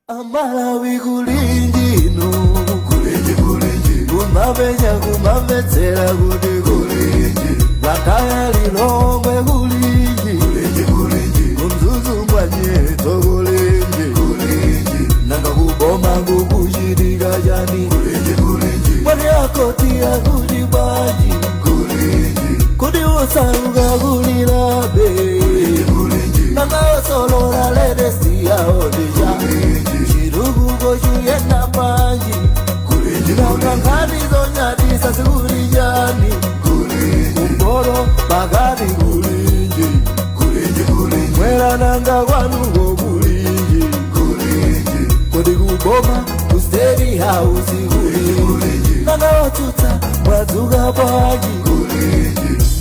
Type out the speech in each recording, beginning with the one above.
Amalawi kulinji no kulinji kumabenya kumabetsera kuti kulinji gataya lilongwe kulinji kumzuzu mwanyeto kulinji nanga kuboma kukuchitika chani mwani akoti akuti baji kuti usauka kulilabe nanga solora ledesi yaodeja chirugugo chuyena manji nanga ngani zonyadisa sikulijani kumboro bagadi kulinji mwera nanga kwanugo kulinji kodi kuboma kusteri hausi kulinji nanga otuta mwazuga baji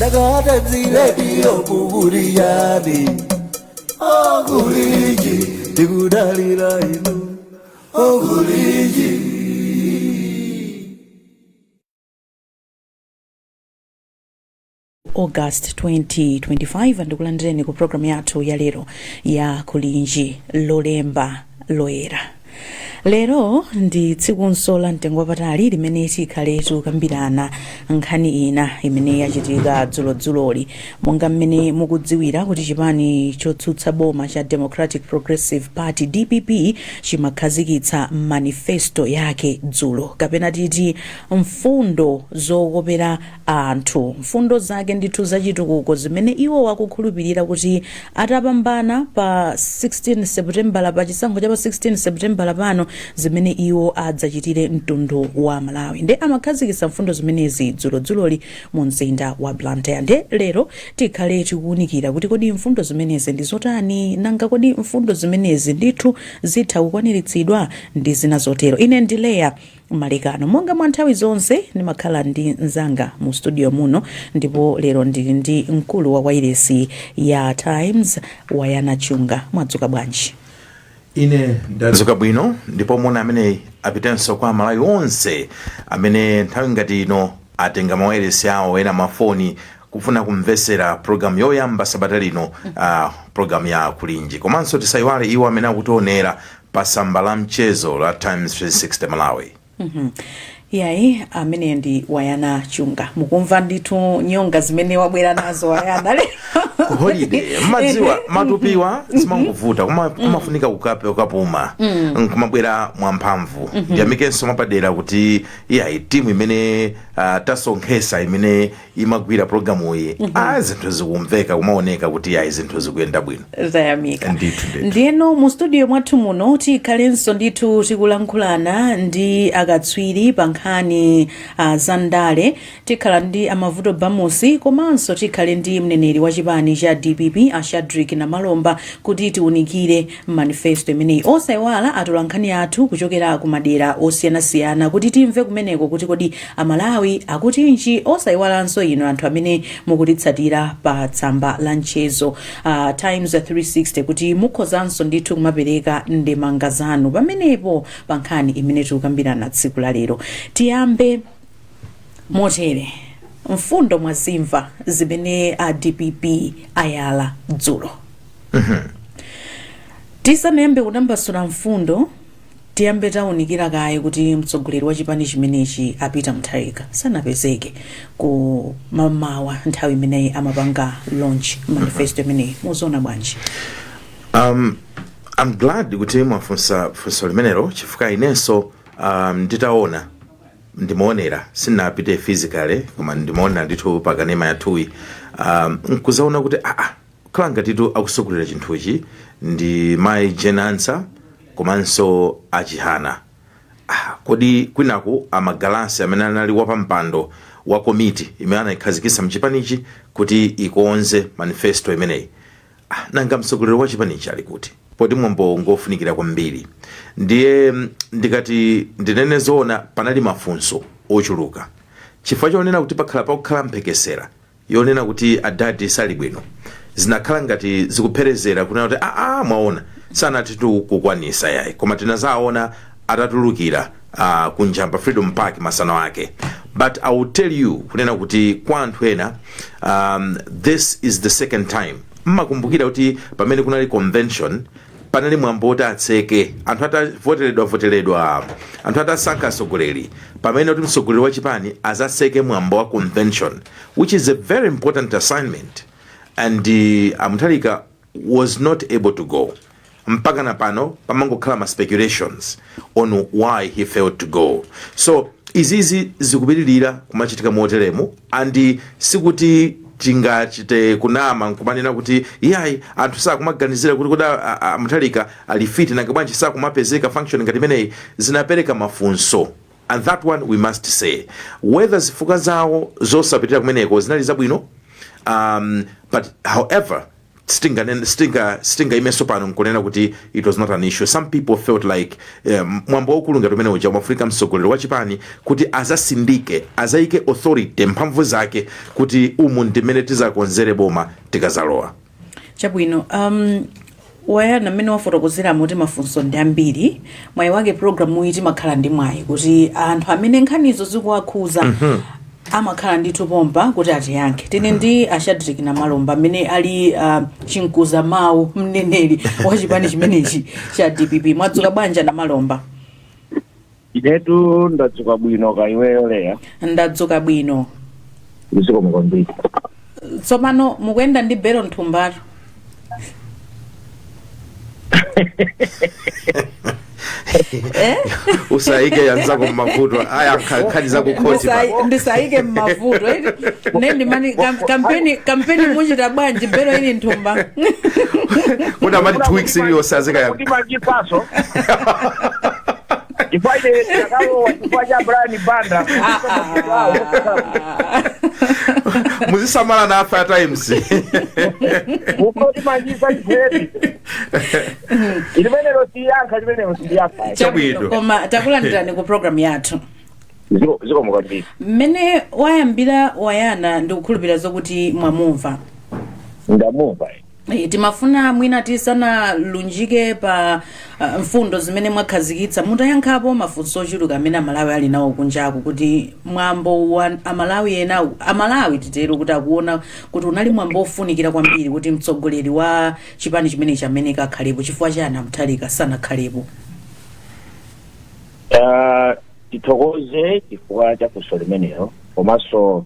nanga tenzile diyo kukulijani Oguliji, digudalila inu, Oguliji. August 2025 ndikulandireni ku program yathu ya lero ya kulinji lolemba loera. Lero ndi tsiku la mtengo wapatali limene tikhale tikukambirana nkhani ina imene yachitika dzulo-dzuloli. Monga mmene mukudziwira kuti chipani chotsutsa boma cha Democratic Progressive Party DPP chimakhazikitsa manifesto yake dzulo, kapena titi mfundo zokopera anthu, mfundo zake ndithu zachitukuko zimene iwo wakukhulupirira kuti atapambana pa 16 September pa chisankho cha pa 16 September lapano zimene iwo adzachitire mtundu wa Malawi. Nde amakhazikitsa mfundo zimenezi dzulo-dzuloli mu mzinda wa Blantyre. Nde lero tikhale tikuwunikira kuti kodi mfundo zimenezi ndi zotani, nanga kodi mfundo zimenezi ndithu zitha kukwaniritsidwa ndi zina zotero. Ine ndi Leya Malikano, monga mwa nthawi zonse ndimakhala ndi nzanga mu studio muno, ndipo lero ndili ndi mkulu wa wailesi ya Times Wayana Chunga. Mwadzuka bwanji? Ine ndadzuka bwino, ndipo muna amene apitenso kwa Malawi onse amene nthawi ngati ino atenga mawailesi awo ena mafoni kufuna kumvesera program yoyamba sabata lino, program ya kulinji. Komanso tisayiwale iwo amene akutionera pa samba la mchezo la Times 360 Malawi. Yayi, amene ndi Wayana Chunga. Mukumva ndithu nyonga zimene wabwera nazo Wayana lero. Holiday, madziwa matupiwa simanguvuta kumafunika ukapuma kumabwera mwamphamvu. Ndiyamikenso mapadera kuti yayi timu imene tasonkhesa imene imagwira programu iyi zinthu zikumveka kumaoneka kuti yayi zinthu zikuyenda bwino. Zayamika. Ndiyeno mu studio mwathu muno tikhalenso ndithu tikulankhulana ndi akatswiri pa nkhani za ndale. Tikhala ndi Amavuto Bamusi, komanso tikhale ndi mneneri wa chipani cha DPP Shadrack Namalomba kuti tiunikire manifesto imeneyi. Osayiwala atola nkhani athu kuchokera ku madera osiyanasiyana kuti timve kumeneko kuti kodi Amalawi akutinji. Osayiwalanso ino anthu amene mukutitsatira pa tsamba la mchezo Times 360 kuti mukhozanso ndithu kumapereka ndemanga zanu pamenepo pa nkhani imene tikukambirana tsiku la lero. Tiyambe motere, mfundo mwazimva zimene a DPP ayala dzulo. Tisanayambe kutambasula mfundo, tiyambe taunikira kaye kuti mtsogoleri wa chipani chimenechi apita Mutharika sanapezeke ku mamawa nthawi imeneyi amapanga launch manifesto imeneyi. Muzoona bwanji? I'm glad kuti mwafunsa limenelo chifukwa inenso nditaona ndimaonera sinapite physically koma ndimaona ndithu pakanema yathuyi nkuzaona kuti khala ngatitu akusogolera chinthuchi ndi Mai Jenansa komanso achihana. Kodi kwinaku amagalasi amene anali wapampando wa komiti imene anayikhazikitsa mchipanichi kuti ikonze manifesto imeneyi. Nanga mtsogoleri wa chipanichi ali kuti poti mwambo ngofunikira kwambiri. Ndiye ndikati ndinene zoona panali mafunso ochuluka chifukwa chonena kuti pakukhala mphekesera yonena kuti adadi sali bwino zinakhala ngati zikupherezera kunena kuti mwaona sanatitu kukwanisa yayi, koma tinazaona atatulukira kunjamba Freedom Park masana ake. But I will tell you kunena kuti kwa anthu ena this is the second time. Mmakumbukira kuti pamene kunali convention panali mwambo oti atseke anthu atavoteredwa anthu atasankha mtsogoleri pamene kuti mtsogoleri wa chipani azatseke mwambo wa convention, which is a very important assignment, and Mutharika was not able to go. Mpaka na pano pamangokhala ma speculations on why he failed to go. So izizi zikupitirira kumachitika moteremu, and sikuti tingachite kunama nkumanena kuti iyayi anthu sakumaganizira kuti kuda Mutharika alifiti nanga bwanji sakumapezeka function ngati imeneyi, zinapereka mafunso. And that one we must say whether zifuka zawo zosapitira kumeneko zinali zabwino, but however stinga imeso pano nkunena kuti it was not an issue. Some people felt like mwambo waukulu ngati umene uja umafika mtsogoleri wa chipani kuti azasindike, azaike authority mphamvu zake kuti umu ndimene tizakonzere boma tikazalowa. Chabwino, wayana mmene wafotokozera muti mafunso ndi ambiri, mwayi wake programu iti makhala ndi mwayi kuti anthu amene nkhanizo zikuwakhuza amakhala ndi tupomba kuti atiyankhe. Tine ndi Shadrack Namalomba amene ali chinkuza mawu mneneri wa chipani chimenechi cha DPP. Mwadzuka bwanji Namalomba? Inetu ndadzuka bwino kaiweyo Leya. Ndadzuka bwino. Ndisiko mukwambiri. Tsopano mukuyenda ndi belo mthumbalo. Usaike yanzako mmavuto aya nkhani zako khoti ndisaike mmavuto nendi mani kampeni muchita bwanji belo ili nthumba kuna mati 2 weeks ili osazika ya kuti majipaso ifaide yakalo ifaja Brian Banda muzisamala na After Times ukoti majipa ihebi ilimenelo siyanka limenelo siyaka chabwino koma takulandirani ku program yathu ziko mukambiri mmene wayambira wayana ndikukhulupirira zokuti mwamumva. Ndamumva timafuna mwina tisana lunjike pa mfundo zimene mwakhazikitsa mutayankhapo mafunso ochuluka amene Amalawi ali nawo kunjaku kuti mwambo wa Amalawi enawo Amalawi titero kuti akuona kuti unali mwambo ofunikira kwambiri kuti mtsogoleri wa chipani chimenechi amene kakhalepo chifukwa chani Mutharika sanakhalepo. Tithokoze chifukwa cha funso limenelo komanso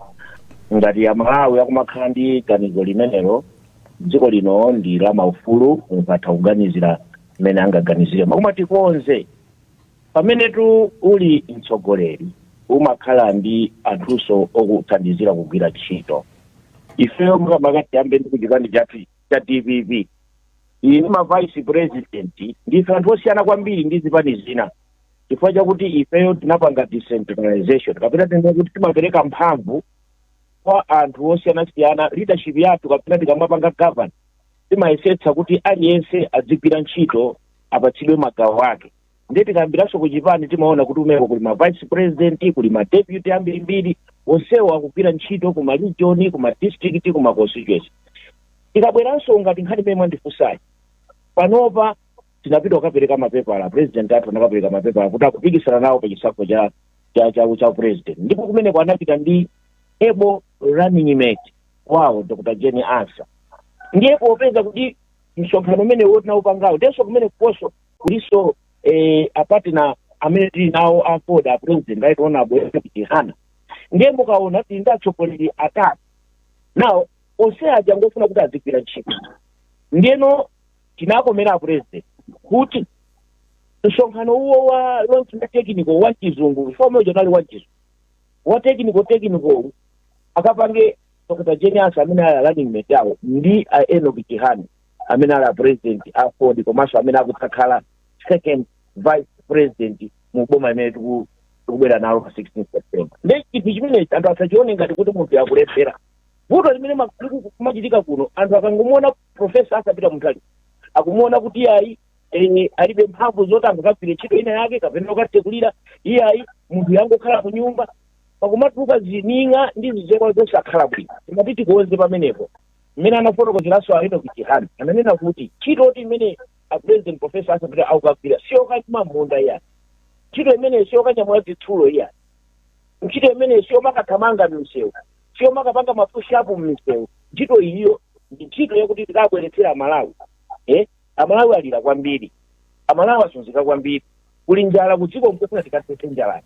ngati Amalawi akumakhala ndi ganizo limenelo dziko lino ndi la maufulu mupatha kuganizira mmene angaganizire makoma tikonze pamene tu uli mtsogoleri umakhala ndi anthuso okuthandizira kugwira ntchito. Ifeyo mukamakati yambe ndi kuchipani chathu cha DPP ini ma vice president ndife anthu osiyana kwambiri ndi zipani zina chifukwa chakuti ifeyo tinapanga decentralization kapena tinene kuti timapereka mphamvu kwa anthu osiyana-siyana. Leadership yathu kapena tikamapanga government timayesetsa kuti aliyense adzigwira ntchito apatsidwe magawo ake. Ndiye tikayambiranso kuchipani timaona kuti umeko kuli ma vice president kuli ma deputy ambirimbiri onsewo akugwira ntchito kuma region kuma district kuma constituency. Tikabweranso ngati nkhani imene mwandifunsayi panopa tinapita kukapereka mapepala president athu anakapereka mapepala kuti akupikisana nawo pa chisankho cha president ndipo kumene kwanapita ndi able running mate wawo Dr. Jenny Ansa. Ndiye popeza kuti msonkhano umene wotinaupangawo ndenso kumene kuposo kuliso apatena amene tili nawo afoda president right honorable Kihana. Ndiye mukaona tili ndi atsogoleri atatu nawo onse aja ngofuna kuti adzigwira ntchito. Ndiyeno tinakomera president kuti msonkhano uwo wa launch technical wa chizungu fomo jonali wa chizungu wa technical akapange Dr. Jenny Ansa amene ali running mate yawo ndi Enoch Kihana amene ali president afodi komanso amene akutsakhala second vice president mu boma imene tikubwera nalo pa 16 September. Ndi chinthu chimene anthu asachione ngati kuti munthu yakulephera. Vuto limene kumachitika kuno anthu akangomuona professor asapita Mutharika akumuona kuti iyayi alibe mphamvu zoti angakagwire ntchito ina yake kapena kukatekulira iyayi munthu yangokhala ku nyumba pakumatuka zininga ndi zizekwa zonse akhala bwino. Timati tikuonze pamenepo mmene anafotokozeraso Enoch Kihana ananena kuti ntchito oti imene president professor asapita akugwira siyo kachima munda iya ntchito imene siyo kanyamula zitsulo iya ntchito imene siyo makathamanga mmisewu siyo makapanga mapush up mmisewu. Ntchito iyo ndi ntchito yakuti tikabweretsera Malawi amalawi alira kwambiri, amalawi asunzika kwambiri, kuli njala kudziko mkufuna tikasese njala,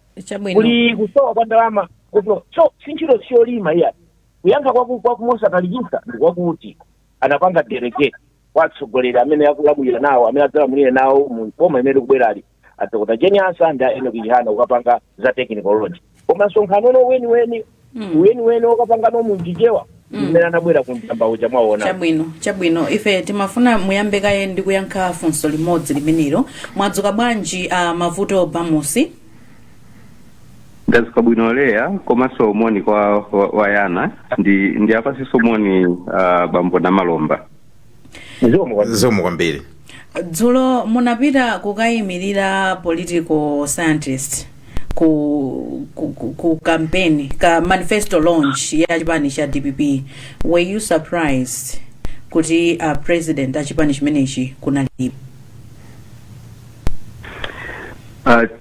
kuli kusowa kwa ndalama, so sinchiro siyolima iya kuyankha kwakumosa kalijisa ndikwakuti anapanga delegate watsogolera amene akulamulira nawo amene adzalamulire nawo mu boma imene kubwera ali Dr. Jenny Ansa ndi ene kuyihana ukapanga za technology koma nsonkhano no weni ukapanga no mundijewa imene anabwera kumtamba uja mwaona. Chabwino ife timafuna muyambe kaye ndi kuyankha funso limodzi limenelo. Mwadzuka bwanji Mavuto Bamusi? Ndadzuka bwino leya komanso moni kwa wayana ndi apasiso moni bambo na Malomba. Zomwe kwambiri. Dzulo munapita kukayimirira political scientist ku campaign ka manifesto launch ya chipani cha DPP. Were you surprised kuti president achipani chimenechi kunali?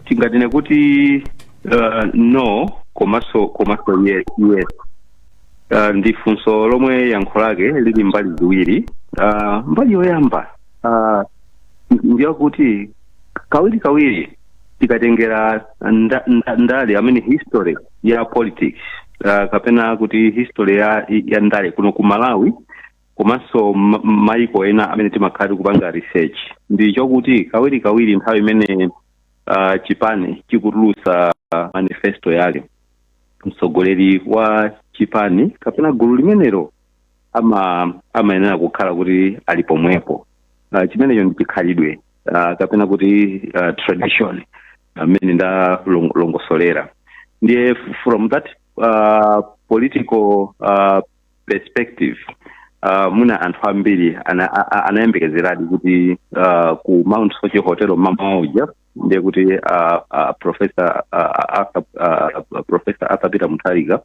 Tingatine kuti no komaso yes. Ndi funso lomwe yankho lake lili mbali ziwiri. Mbali yoyamba ndiyo kuti kawiri tikatengera ndale amene history ya politics kapena kuti history ya ndale kuno ku Malawi komanso maiko ena amene timakhala kupanga research ndicho kuti kawiri nthawi imene chipani chikutulutsa manifesto yake mtsogoleri wa chipani kapena gulu limenelo amayenera kukhala kuti ali pomwepo. Chimenecho ndi chikhalidwe kapena kuti tradition amene ndalongosolera. Ndiye from that political perspective muna anthu ambiri anayembekezeradi kuti ku Mount Sochi Hotel mama uja ndiye kuti Professor Arthur Peter Mutharika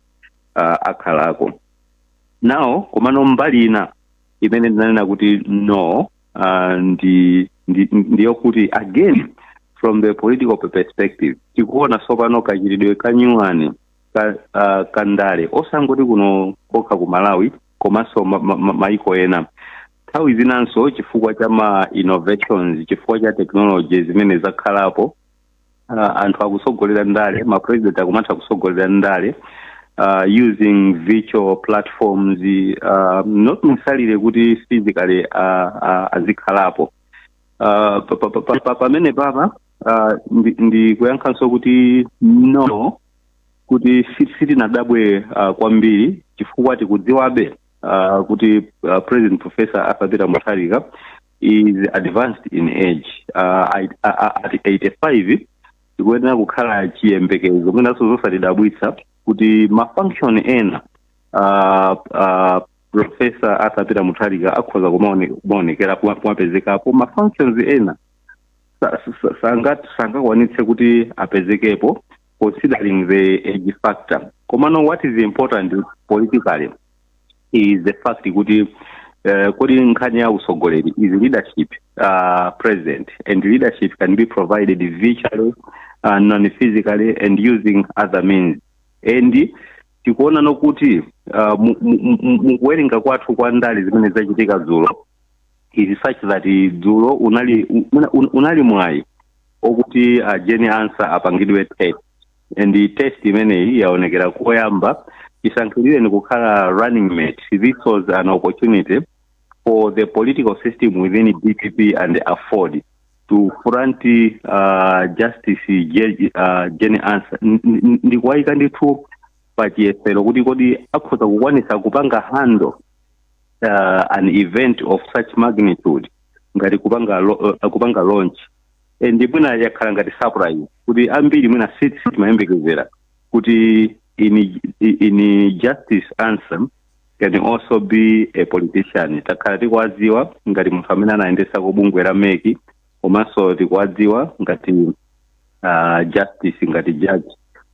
akhalako. Now komano mbali ina imene ndinanena kuti no ndiyo kuti again from the political perspective tikuona sopano kachitidwe kanyuwani kandale osangoti kuno kokha ku Malawi komanso maiko ena nthawi zinanso chifukwa cha ma innovations chifukwa cha technology zimene zakhalapo anthu akusogolera ndale ma president akumatha kusogolera ndale using virtual platforms not necessarily kuti physically azikhalapo pamene papa ndi kuyankhanso kuti no kuti sitinadabwe kwambiri chifukwa tikudziwabe kuti President Professor Arthur Peter Mutharika is advanced in age. At 85 tikuyenera kukhala chiyembekezo mwenaso zosatidabwitsa kuti mafunction ena Professor Arthur Peter Mutharika akhoza kumaonekera kumapezekapo mafunctions ena sangakwanitse kuti apezekepo considering the age factor. Komano what is important politically is the fact that kodi nkhani ya usogoleri is leadership present, and leadership can be provided virtually, non-physically, and using other means. And tikuona nokuti mukuwerenga kwathu kwa ndale zimene zachitika dzulo is such that dzulo unali mwayi okuti Jenny Ansa apangidwe test, and the test imeneyi yaonekera koyamba isankhidwe ni kukhala running mate. This was an opportunity for the political system within DPP and afford to front Justice Jenny Ansa ndikuwaika ndithu pachiyesero kuti kodi akhoza kukwanisa kupanga handle an event of such magnitude ngati kupanga launch. And mwina yakhala ngati surprise kuti ambiri mwina sitimayembekezera kuti in Justice Ansa can also be a politician. Takhala tikwadziwa ngati munthu amene anayendesa kubungwe la meki komanso tikwadziwa ngati justice ngati judge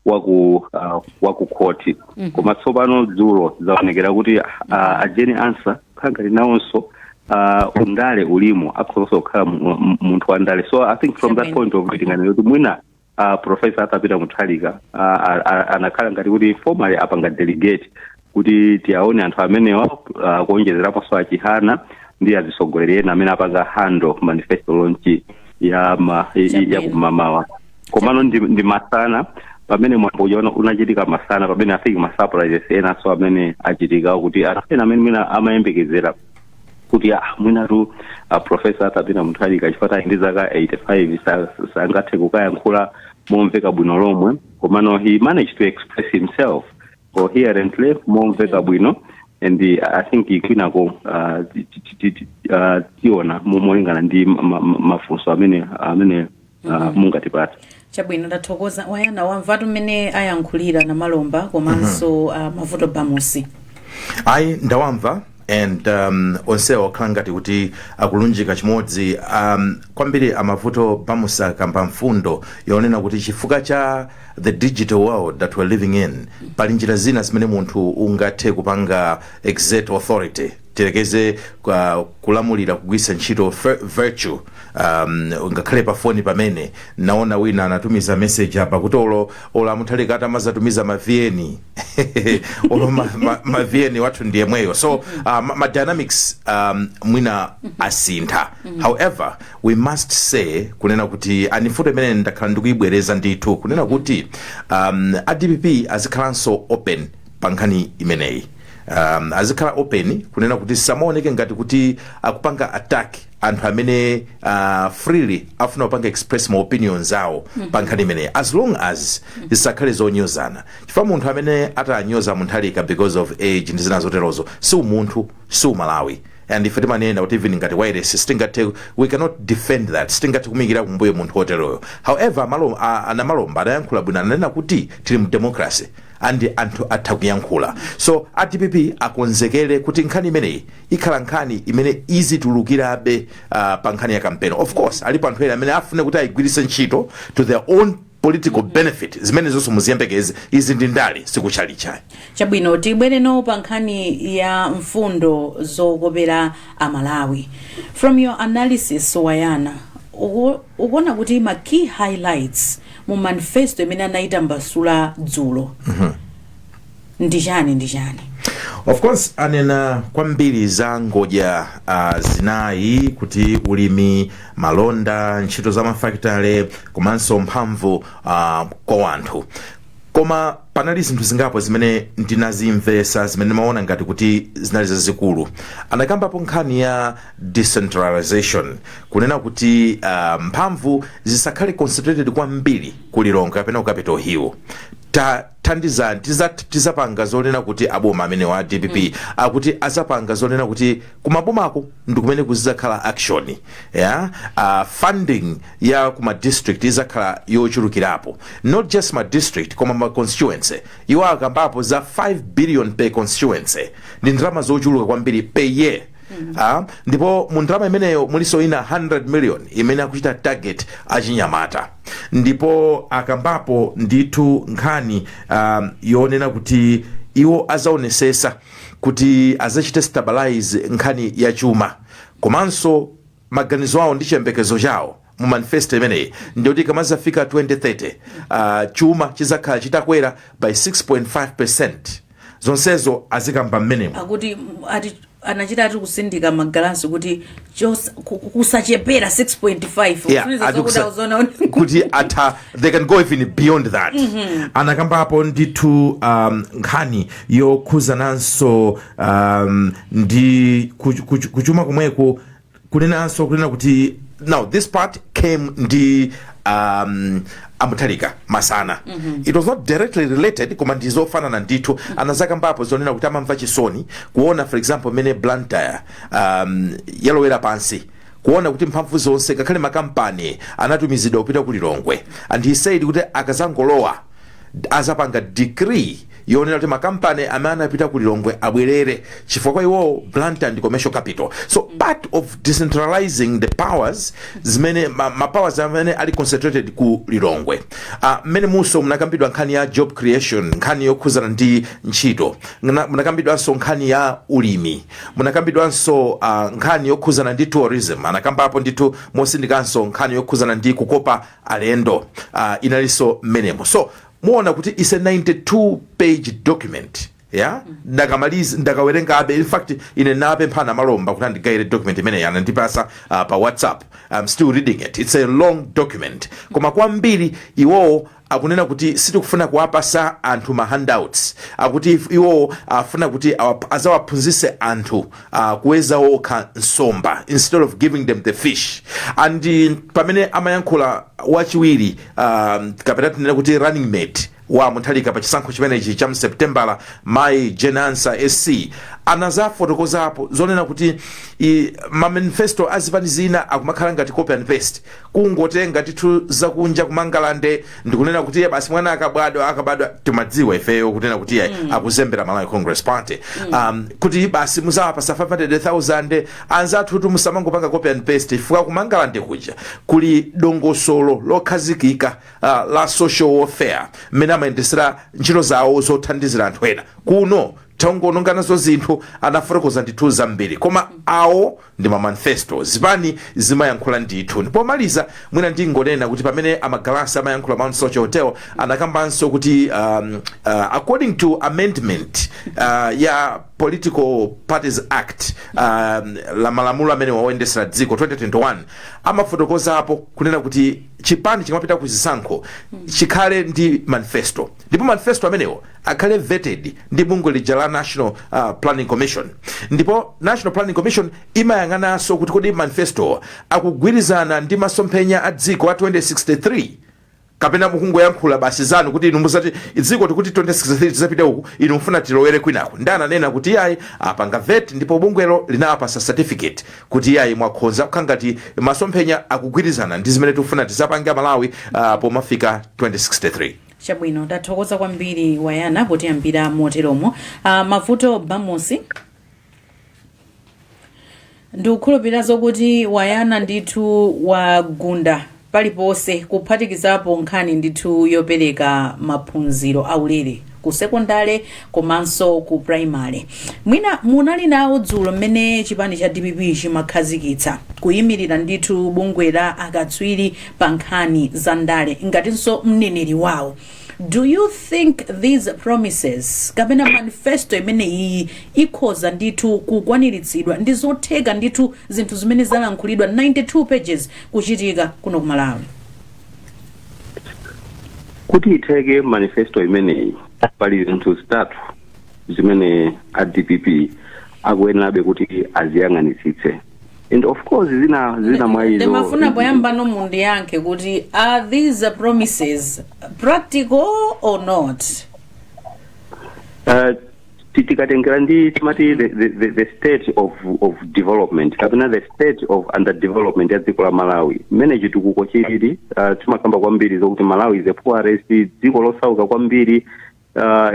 waku court. Koma tsopano dzulo zaonekera kuti Jenny Ansa ngati nawonso undale ulimo akhoza kukhala munthu wa ndale. So I think from that point of view ngati mwina Professor Arthur Peter Mutharika anakhala ngati kuti formally apanga delegate kuti tiaone anthu amenewa kuonjezerapo so achihana ndi azisogoleri ena amene apanga handle manifesto launch ya kumamawa. Komano ndi masana pamene mwambo unachitika masana pamene afiki masurprises ena so amene achitika kuti atafena amene mina amayembekezera kuti mwinatu professor Tabitha Mutharika chifata ndi zaka 85 sangathe kukayankhula momveka bwino lomwe, komano he managed to express himself coherently momveka bwino, and I think ikwinako tiona molingana ndi mafunso amene mungatipata. Chabwino ndathokoza wayana wamvatu mmene ayankhulira na Malomba komanso Mavuto Bamusi. Ayi ndawamva and onsewo khangati kuti akulunjika chimodzi kwambiri Amavuto Bamusi kamba mfundo yonena kuti chifukwa cha the digital world that we're living in pali njira zina zimene munthu ungathe kupanga exert authority tirekeze kulamulira kugwisa ntchito virtue ngakhale pa phone pamene naona wina anatumiza message apa kuti ola Mutharika atamazatumiza mavieni olo mavieni watu ndiye mweyo so ma dynamics mwina asintha. However, we must say kunena kuti anifuto imene ndakhala ndikuibwereza ndithu kunena kuti DPP azikhalanso open pankhani imeneyi. Azikhala open kunena kuti samaoneke ngati kuti akupanga attack anthu amene freely afuna kupanga express my opinions awo pankhani imeneyi, as long as zisakhale zonyozana. Chifukwa munthu amene atanyoza Mutharika because of age ndi zina zoterozo si umunthu si Malawi. And if timanena kuti even ngati wireless stingate, we cannot defend that, stingate kumikira kumbuye munthu oteroyo. However, Malomba adayankhula bwino ananena kuti tili mu democracy and anthu atha kuyankhula. So DPP akonzekere kuti nkhani imeneyi ikhala nkhani imene izitulukirabe pa nkhani ya campaign. Of course alipo anthu ena amene afune kuti ayigwiritse ntchito to their own political benefit zimene zonse muziyembekeze izi ndi ndali sikuchalichayi. Chabwino tibwereno pa nkhani ya mfundo zokopera Amalawi. From your analysis wayana ukuona kuti ma key highlights mu manifesto imene anaita mbasula dzulo ndi chani? Of course anena kwambiri za ngodya zinayi kuti ulimi, malonda, ntchito za mafactory komanso mphamvu kwa anthu. Koma panali zinthu zingapo zimene ndinazimvesa zimene maona ngati kuti zinali zazikulu. Anakambapo nkhani ya decentralization kunena kuti mphamvu zisakhale concentrated kwambiri kulilongo kapena ku Capitol Hill. Tandizani tizapanga zonena kuti aboma amene wa DPP akuti azapanga zonena kuti kumabomako ndikumene kuzakhala action funding ya kuma district izakhala yochulukirapo, not just ma district koma ma constituency. Iwo akambapo za 5 billion per constituency ndi ndalama zochuluka kwambiri per year. Ndipo mu ndalama imeneyo muliso ina 100 million imene akuchita target achinyamata. Ndipo akambapo ndithu nkhani yonena kuti iwo azaonesesa kuti azachite stabilize nkhani ya chuma komanso maganizo awo ndi chiyembekezo chawo mu manifesto imeneyi ndiyoti kamazafika 2030 chuma chizakhala chitakwera by 6.5%. zonsezo azikamba mmenemo akuti anachita ati kusindika magalansi kuti kusachepera 6.5 kuti ata they can go even beyond that. Anakambapo ndithu nkhani yokhuzananso ndi kuchuma kumweko kunenanso kunena kuti now this part came ndi Mutharika masana. It was not directly related koma ndizofanana ndithu anazakambapo zonena kuti amamva chisoni kuona for example mene Blantyre yalowera pansi kuona kuti mphamvu zonse ngakhale makampani anatumizidwa kupita kulilongwe, and he said kuti akazangolowa azapanga decree yonena kuti makampani amene anapita kulilongwe abwerere chifukwa iwo Blantyre ndi commercial capital. So part of decentralizing the powers zimene ma powers amene ali concentrated ku lilongwe. Mene muso munakambidwa nkhani ya job creation, nkhani yokhuzana ndi ntchito, munakambidwanso nkhani ya ulimi, munakambidwanso nkhani yokhuzana ndi tourism, anakambapo ndithu mosindikanso nkhani yokhuzana ndi kukopa alendo inalinso menemo. So muona kuti is a 92-page document ya ndakamaliza ndakawerenga abe in fact ine nape mphana malomba kuti andigayire document imene yana ndipasa pa WhatsApp. I'm still reading it. It's a long document. Koma kwambiri iwo akunena kuti sitikufuna kuwapasa anthu ma handouts, akuti iwo afuna kuti azawaphunzise anthu kuweza okha nsomba instead of giving them the fish. And pamene amayankhula wachiwiri kapena tinena kuti running mate wa Mutharika pa chisankho chimenechi cha September Mai Jenansa SC anazafotokozapo zonena kuti ma manifesto azipani zina akumakhala ngati copy and paste, kungotenga tithu zakunja kumangalande ndikunena kuti basi mwana akabadwa timadziwa ifeyo kunena kuti akuzembera Malawi Congress Party kuti basi muzawapasa 500,000 anzathu kuti musamangopanga copy and paste ifuka kumangalande kuja kuli dongosolo lokhazikika la social warfare mene amayendesera ntchito zawo zothandizira anthu ena kuno taungonongana zo zinthu anafotokoza ndithu zambiri koma awo ndi ma manifesto zipani zimayankhula ndithu. Ndipomaliza mwina ndingonena kuti pamene amagalasi amayankhula Mount Social Hotel anakambanso kuti according to amendment ya Political Parties Act la malamulo amene waoyendesera dziko 2021 amafotokoza apo kunena kuti chipani chikamapita ku zisankho chikhale ndi manifesto, ndipo manifesto amenewo akhale vetted ndi bungwe lija la National Planning Commission. Ndipo National Planning Commission imayang'ananso kuti kodi manifesto akugwirizana ndi masomphenya a dziko a 2063 kapena mukungoyankhula basi zanu kuti inu musati dziko tikuti 2063 tizapita uku inu mfuna tilowere kwinako. Ndananena kuti yayi apanga vet ndipo bungwelo linapasa certificate kuti yayi mwakhonza kangati masomphenya akugwirizana ndi zimene tikufuna tizapange Malawi pomafika 2063. Chabwino tathokoza kwambiri Wayana poti ambira moteromo. Mavuto Bamusi ndikukhulupirira zokuti Wayana ndithu wagunda paliponse kuphatikizapo nkhani ndithu yopereka maphunziro aulere ku sekondale komanso ku primary. Mwina munali nawo dzulo mmene chipani cha DPP chimakhazikitsa kuyimirira ndithu bungwe la akatswiri pa nkhani za ndale ngatinso mneneri wawo. Do you think these promises kapena manifesto imene iyi ikhoza ndithu kukwaniritsidwa ndi zotheka ndithu zinthu zimene zalankhulidwa 92 pages kuchitika kuno ku Malawi? Kuti itheke manifesto imeneyi pali zinthu zitatu zimene a DPP akuyenabe kuti aziyang'anitsitse. And of course zina mwaizo ndimafuna poyamba nomundi yankhe kuti are these promises practical or not? Tikatengera ndi timati the state of development kapena the state of underdevelopment ya dziko la Malawi mmene chitukuko chilili timakamba kwambiri zokuti Malawi is a poorest dziko losauka kwambiri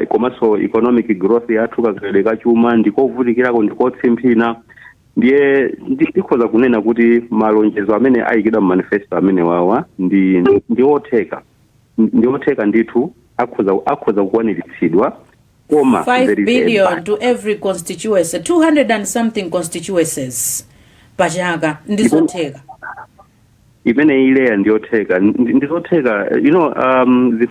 komanso economic growth yathu kakaleka chuma ndikovutikirako ndikotsimphina. Ndiye ndikhoza kunena kuti malonjezo amene ayikidwa mu manifesto amene wawa ndiotheka ndithu akhoza kukwaniritsidwa. 5 billion to every constituency, 200 and something constituencies pachaka ndizotheka imene ile ndiyotheka zinthu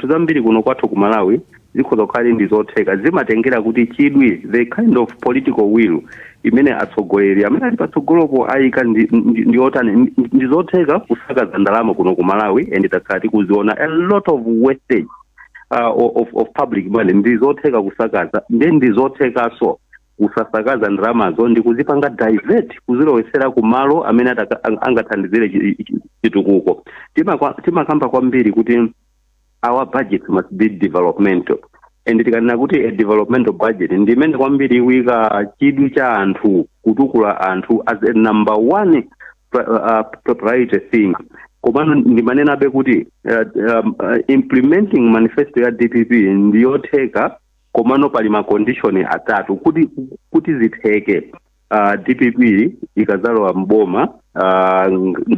zambiri kuno kwathu ku Malawi zikhoza kukhala ndizotheka zimatengera kuti chidwi the kind of political will imene atsogoleri amene ali patsogolopo ayika ndiotani ndizotheka kusakaza ndalama kuno ku Malawi and takati kuziona a lot of wastage of public money ndizotheka kusakaza ndizotheka so kusasakaza ndalamazo ndikuzipanga divert kuzilowesera ku malo amene angathandizire chitukuko. Timakamba kwambiri kuti our budget must be developmental and tikanena kuti a developmental budget ndimene kwambiri iwika chidwi cha anthu kutukula anthu as a number one priority thing. Komano ndimanenabe kuti implementing manifesto ya DPP ndiyotheka komano pali ma condition atatu kuti zitheke. DPP ikazalowa mboma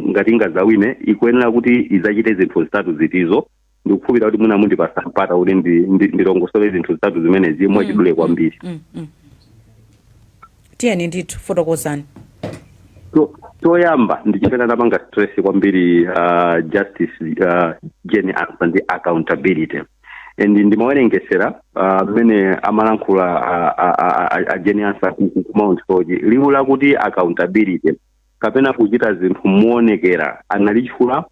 ngati ingazawine ikuyenera kuti izachite zinthu zitatu zitizo. Ndikukhulupirira kuti mwina mundi pasapata kuti ndilongosole zinthu zitatu zimene zimwe chidule kwambiri. Tiyeni ndithu fotokozani. Toyamba ndichipena napanga stress kwambiri justice Jenny and accountability. ndimawerengesera amene amalankhula a Jeni Ansah ku Mount Lodge liwu lakuti accountability kapena kuchita zinthu moonekera analichula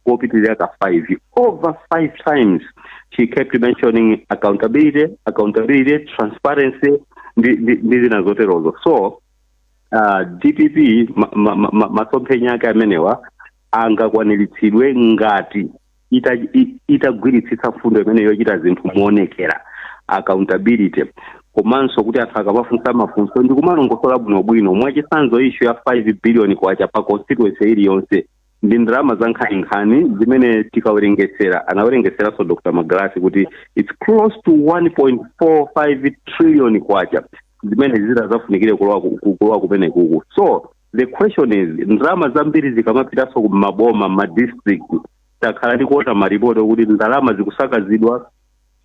kopitirira ka 5 over 5 times. She kept mentioning accountability, transparency ndi zina zoterozo. So DPP masomphenya ake amenewa angakwaniritsidwe ngati itagwiritsitsa fundo imene yochita zinthu moonekera, accountability, komanso kuti anthu akapafunsa mafunso ndi kumalongosola bwinobwino. Mwachitsanzo issue ya 5 billion kwacha pa constituency iliyonse ndi ndalama za nkhaninkhani zimene tikawerengesera anawerengeseranso Dr. Magalasi kuti it's close to 1.45 trillion kwacha zimene zitazafunikire kulowa kumene kuku. So the question is, ndalama zambiri zikamapitanso ku maboma madistrict takhala ndikuona maripoti kuti ndalama zikusakazidwa,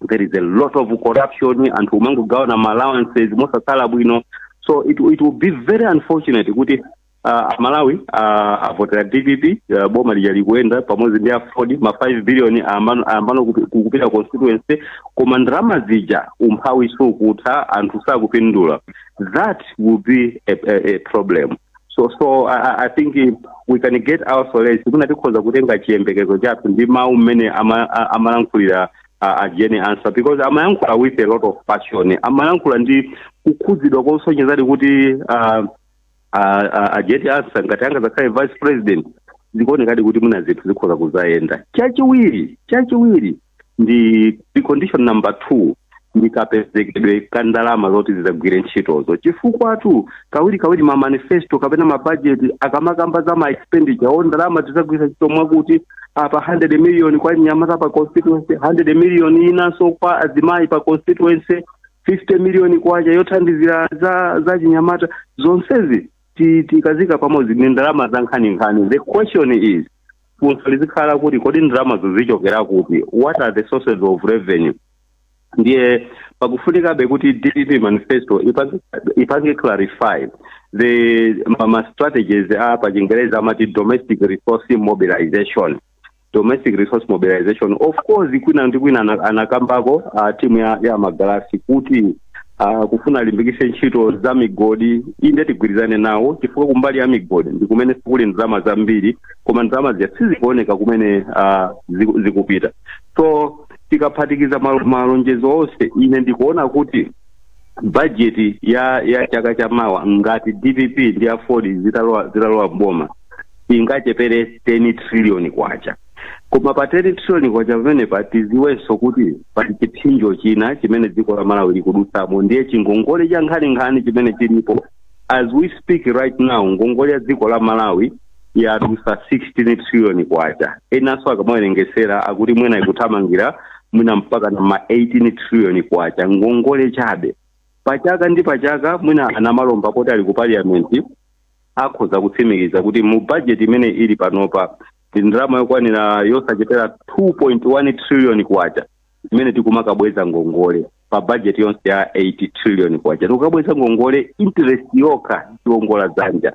there is a lot of corruption, anthu umangogawana allowances mosasala bwino. So it will be very unfortunate kuti Malawi avotera DPP boma lijali kuenda pamodzi ndi afford ma 5 billion ambano kupita constituency koma ndalama zija umphawi sukutha anthu sakupindula. That will be a problem. So I think we can get our solace kuna tikhoza kutenga chiyembekezo chathu ndi mawu mmene amalankhulira Jeni Ansah, because amayankhula with a lot of passion, amayankhula ndi kukhudzidwa kosonyezadi kuti Jeni Ansah ngati angazakhale vice president zikuonekadi kuti muna zinthu zikhoza kuzayenda. Chachiwiri ndi condition number 2 ndikapezekedwe ka ndalama zoti zizagwire ntchitozo, chifukwa kawiri ma manifesto kapena ma budget akamakamba za ma expenditure o ndalama zizagwira ntchito mwakuti apa 100 million kwa Nyamata pa constituency, 100 million inanso kwa azimayi pa constituency, 50 million kwacha yothandizira za Chinyamata. Zonsezi tikazika pamodzi ndi ndalama za nkhaninkhani. The question is, funso lizikhala kuti kodi ndalama zichokera kuti, what are the sources of revenue? Ndiye pakufunikabe kuti DPP manifesto ipange clarify the strategies pa Chingereza amati domestic resource mobilization. Of course kwina anakambako timu ya Magalasi kuti kufuna limbikise ntchito za migodi inde tigwirizane nawo, chifukwa kumbali ya migodi ndi kumene kuli ndalama zambiri koma ndalama sizikuoneka kumene zikupita. So tikaphatikiza malonjezo onse ine ndikuona kuti budget ya chaka cha mawa ngati DPP ndi afford zitalowa mboma ingachepere 10 trillion kwacha. Koma pa 10 trillion kwacha pamene patiziwenso kuti pali chipsinjo china chimene dziko la Malawi likudutsamo, ndiye chingongole cha nkhaninkhani chimene chilipo. As we speak right now, ngongole ya dziko la Malawi yadusa 16 trillion kwacha. Enanso akamawerengesera akuti mwina ikuthamangira mwina mpaka na ma 18 trillion kwacha ngongole chabe. Pachaka ndi pachaka mwina anamalomba poti ali ku parliament akhoza kutsimikiza kuti mu budget imene ili panopa ndalama yokwanira yosachepera 2.1 trillion kwacha imene tikumakabweza ngongole pa budget yonse ya 80 trillion kwacha. Tukabweza ngongole interest yokha tiwongola dzanja.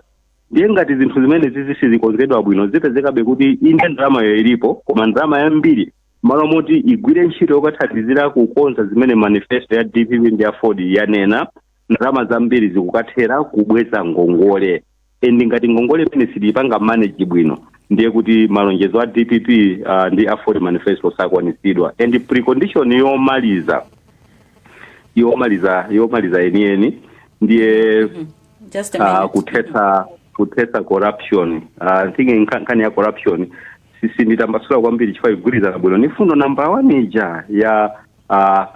Ndiye ngati zinthu zimene zizikonzedwa bwino zipezekabe kuti inde ndalama yo ilipo koma ndalama yambiri malo moti igwire ntchito yokathandizira kukonza zimene manifesto ya DPP ndi afford yanena, ndalama zambiri zikukathera kubweza ngongole. Endi ngati ngongole imene silipanga manage bwino ndiye kuti malonjezo a DPP ndi afford manifesto sakwanisidwa. And precondition yomaliza enieni ndiye kuthetsa corruption. Thinking nkhani ya corruption sisi nditambasula kwambiri chifukwa igwirizana bwino ni fundo number 1 ija ya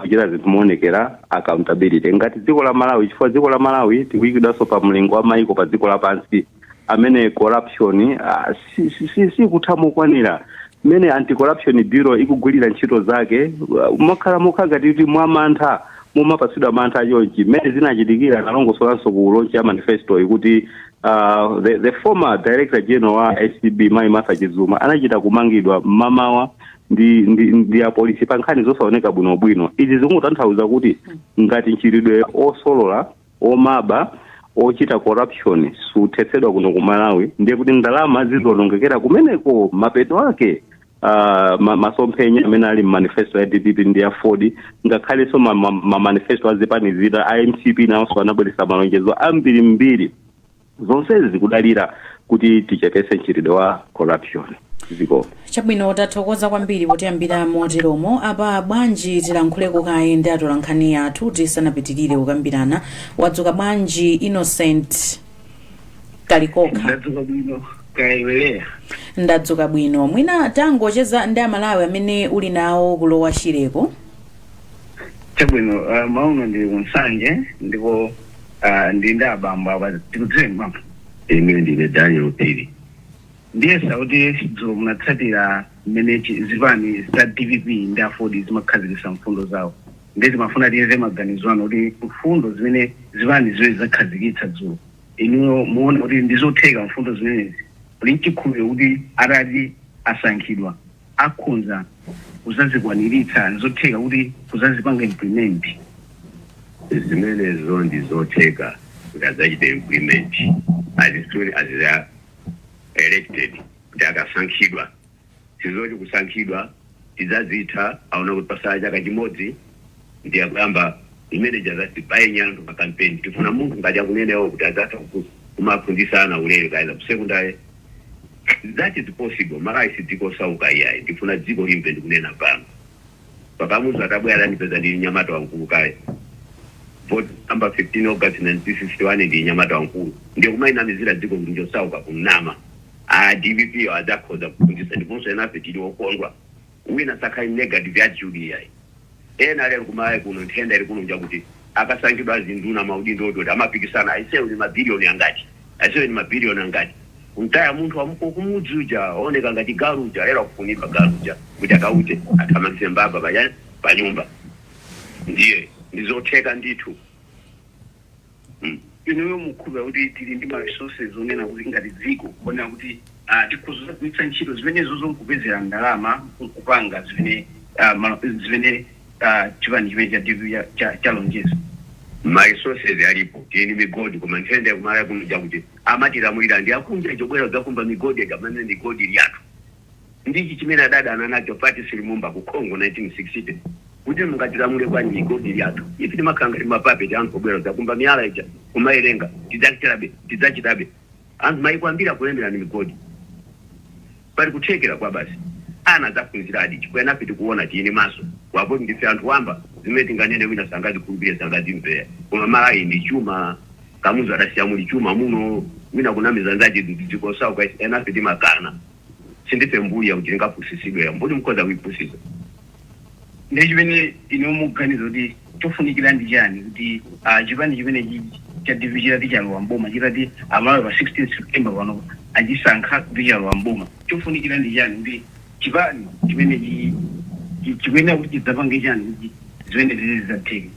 kuchita zinthu moonekera, accountability. Ngati dziko la Malawi, chifukwa dziko la Malawi tikuyikidanso pa mlingo wa maiko pa dziko lapansi amene corruption si kuthamukwanira mene anti-corruption bureau ikugwirira ntchito zake mukhala ngati kuti mwamantha mumapasidwa mantha chonchi mene zinachitikira nalongosolanso ku launch ya manifesto ikuti the former director general wa SCB Mai Martha Chizuma anachita kumangidwa mamawa ndi ya polisi pa nkhani zosaoneka bwinobwino. Izi zikutanthauza kuti ngati nchiridwe osolola omaba ochita corruption suthetsedwa kuno ku Malawi ndiye kuti ndalama zizonongekera kumeneko mapeto ake masomphenya amene ali manifesto ya DPP ndi ya Ford ngakhalenso manifesto azipanizira IMCP nawonso anabweretsa malonjezo ambirimbiri zonsezi zikudalira kuti tichepetse mchitidwe wa corruption ziko chabwino tathokoza kwambiri potiyambira moteromo apa bwanji tilankhuleko kaye ndi atolankhani athu tisanapitirire kukambirana. Wadzuka bwanji Innocent Kalikoka? Ndadzuka bwino. Mwina tangocheza ndi amalawi amene uli nawo kulowa Shireko. Chabwino mauno ndi Nsanje ndipo ndi ndabamba abatikudzema ine ndine Daniel Pili. Ndiye sauti dzo munatsatira mmene zipani za DPP ndi Ford zimakhazikitsa mfundo zawo. Ndezi mafuna tiye maganizo ano kuti mfundo zimene zipani ziwe zakhazikitsa dzulo ino muona kuti ndizotheka mfundo zimenezi linchikhulupiriro kuti atati asankhidwa akhonza kuzazikwaniritsa ndizotheka kuti kuzazipanga implement. Zimenezo ndizotheka kuti azachite implement as soon as they are elected kuti akasankhidwa. Sizoti kusankhidwa tizazitha aona kuti pasala chaka chimodzi ndi akuyamba imene jazati payenyando pa campaign tifuna munthu ngati akunenewo kuti azatha kumafundisana ulere kaida secondary. That is possible. Mara isitiko sauka iyayi tifuna dziko limpe ndikunena pano pakamuzi atabwera ndipeza ndi Nyamata wankulu kaye vote number 15 August 1961 ndi Nyamata wankulu ndiyo kumayinamizira dziko ndinjo sauka kunama DPP adakhoza kufundisa ndiponso enafe tili okondwa wina sakhali negative attitude iyayi ena lero kumaye kuno nthenda iri kuno njakuti akasankhidwa azinduna maudindo ototi amapikisana aisewu ni mabiliyoni angati aisewu ni mabiliyoni angati untaya munthu amuko kumudzuja oneka ngati galuja lero kufunimba galuja kuti akaute athamanise mbaba pa nyumba ndiye ndizotheka ndithu. Ino mukhuba kuti tili ndi ma resources onena kuti ngati dziko kuona kuti tikhuza kuitsa ntchito zimenezo zonkupezera ndalama kupanga zimene chipani chimene chalonjeza. Ma resources alipo tini migodi koma nthenda kumala kuja kuti amatilamulira ndi akunja chobwera zakumba migodi akamene migodi yathu ndichi chimene adada ananacho Patrice Lumumba ku Congo 1960 kuti mungatilamule kwa migodi yathu ifi makanga mapape anthu obwera zakumba miyala ija kumayerenga tidzachitabe anthu maikwambira kulembera ni migodi pali kuthekera kwa basi ana zafunzira adi chikwena piti kuona tini maso wapo ndife anthu wamba zimene tinganene wina sangazi kulubire sangazi mpeya koma malayi ndi chuma kamuzu adasiya muli chuma muno wina kunamiza nzaji dziko sauka ena piti makana sindife mbuya kuti ndingapusisidwe mbuli mkoza kuipusisa. Ndi chimene ino muganizo kuti chofunikira ndi chani kuti chipani chimene cha division tichalowa mboma chitati amalawi pa 16 September pano achisankha tichalowa mboma chofunikira ndi chani kuti chipani chimene chikwena kuti chidzapange chani kuti zimene zizatheke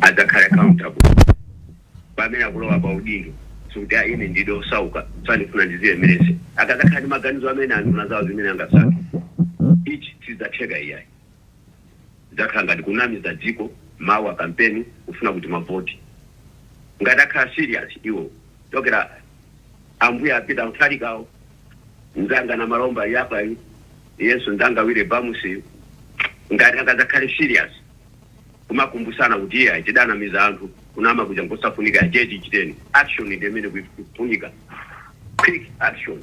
adzakhala accountable pamene akulowa pa udindo sokuti ine ndido sauka sanifuna ndiziwe merese akadzakhala ndi maganizo amene anduna zawo zimene angasaka ichi tizatheka iyayi zakhala ngati kunamiza dziko mawu a campaign kufuna kuti mavoti ngati akhala serious iwo tokera ambuya apita mtalikawo nzanga na malomba yapai yesu ndanga wile bamusi ngati akadzakhala serious kumakumbusana kuti iye achidana miza anthu kunama kuja ngosafunika jeji chiteni action ndi imene kufunika quick action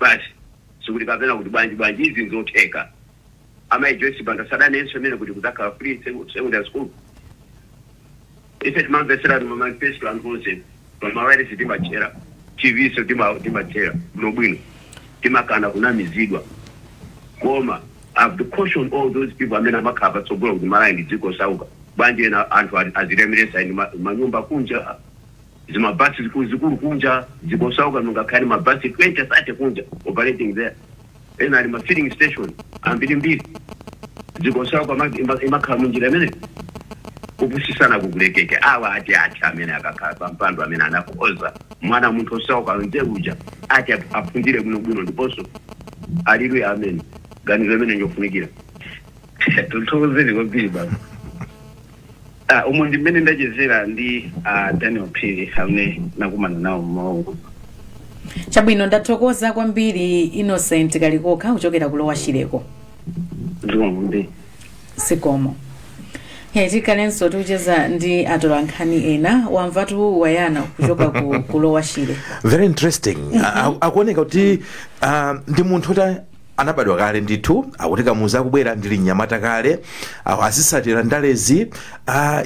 basi sikuti kapena kuti bwanji izi nzotheka ama Joyce Banda sadane enso imene kuti kuzakhala free secondary school ife timamvesera mu manifesto anthu pamawere sitimachera TV so timachera bwino timakana kunamizidwa koma I've to caution all those people amene amakhala patsogolo kuti malayi ndi dziko sauka bwanji ena anthu azilemeresa ine manyumba kunja zimabasi zikulu kunja dziko sauka nungakhale mabasi 20-30 kunja operating there ena ali ma filling station ambiri dziko sauka imakhala munjira imene kupusisana kukulekeke awa ati amene akakhala pampando amene anakoza mwana munthu osauka nje uja ati aphunzire bwino ndiponso aliluya amene ganizo imene njofunikira tuthokozeni kwambiri baba. Umuntu mmene ndachezera ndi Daniel Pili amene nakumana nawo mawu Chabwino ndathokoza kwambiri Innocent Kalikoka kuchokera kulowa Shireko. Ndi. Sikomo. Tikalenso tucheza ndi atolankhani ena wamvatu wayana kuchoka kulowa Shire. Very interesting. Akuoneka kuti ndi munthu ota anabadwa kale ndithu akutika muza kubwera ndili nyamata kale asisatira ndalezi.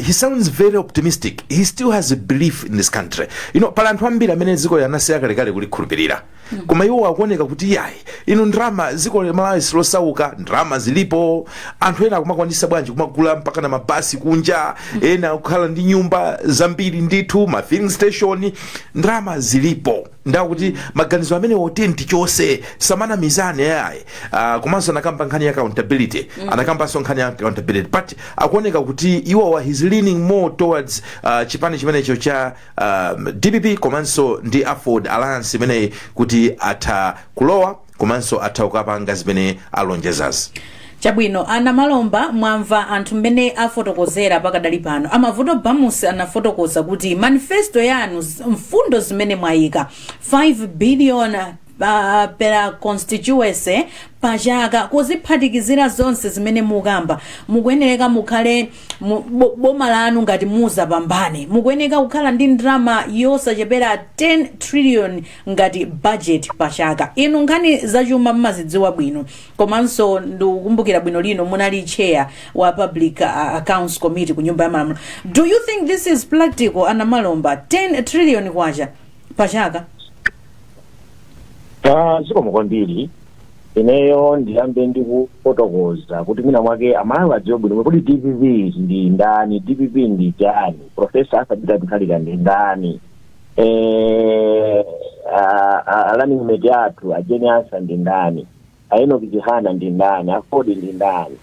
He sounds very optimistic. He still has a belief in this country. Pala anthu ambiri amene ziko yanasiya kalekale kulikhulupirira. Koma iwo akuoneka kuti yayi ndrama ziko Malawi silosauka, ndrama zilipo, anthu ena akumakwanisa bwanji kumagula mpaka na mabasi kunja, ena kukhala ndi nyumba zambiri ndithu, ma filling station, ndrama zilipo. Ndakuti maganizo amene otenti chose samana mizane yayi. Komanso anakamba nkhani ya accountability, anakamba so nkhani ya accountability, but akuoneka kuti iwo he's leaning more towards chipani chimenecho cha DPP komanso ndi Afford Alliance imene kuti ata kulowa komanso ata ukapanga zimene alonjezas. Chabwino ana Malomba mwamva anthu mmene afotokozera pakadali pano. Amavuto Bamus anafotokoza kuti manifesto yanu mfundo zimene mwayika 5 billion per constituency pachaka kuziphatikizira zonse zimene mukamba mukuyeneka mukhale boma lanu ngati muza pambane mukuyeneka kukhala ndi ndrama yosachepera 10 trillion ngati budget pachaka. Inu nkhani zachuma mmazidziwa bwino komanso ndikukumbukira bwino lino munali chair wa Public Accounts Committee ku nyumba ya malamulo. Do you think this is practical ana Malomba 10 trillion kwacha pachaka? Zikomo kwambiri ineyo ndiyambe ndikufotokoza kuti mina mwake amalawi adziwe bwino kuti DPP ndi ndani, DPP ndi chani, Professor Asabita Mkhalika ndi ndani, Running Mate athu Ajeni Asa ndi ndani, Enoch Chihana ndi ndani, Afford ndi ndani.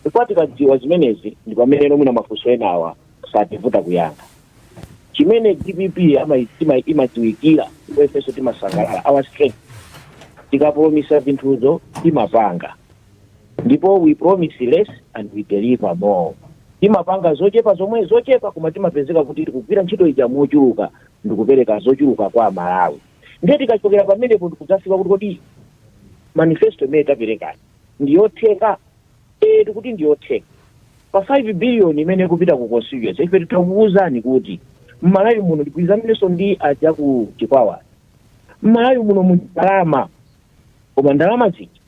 Ndipo tikadziwa zimenezi ndi pamene mwina mafunso enawa sativuta kuyankha. Chimene DPP imadziwikira ifenso timasangalala our strength. Tikapromisa vinthuzo timapanga. Ndipo we promise less and we deliver more. Timapanga zochepa zomwe zochepa koma timapezeka kuti tikugwira ntchito ija mochuluka ndikupereka zochuluka kwa Malawi. Ndiye tikachokera pamenepo ndikudzafika kuti kodi manifesto imene taperekani ndiyotheka. Tikuti ndiyotheka. Pa 5 billion imene kupita ku constituency ife tikuwuzani kuti Malawi muno ndikuizamineso ndi aja ku Chikwawa. Malawi muno mu ndalama koma ndalama ziji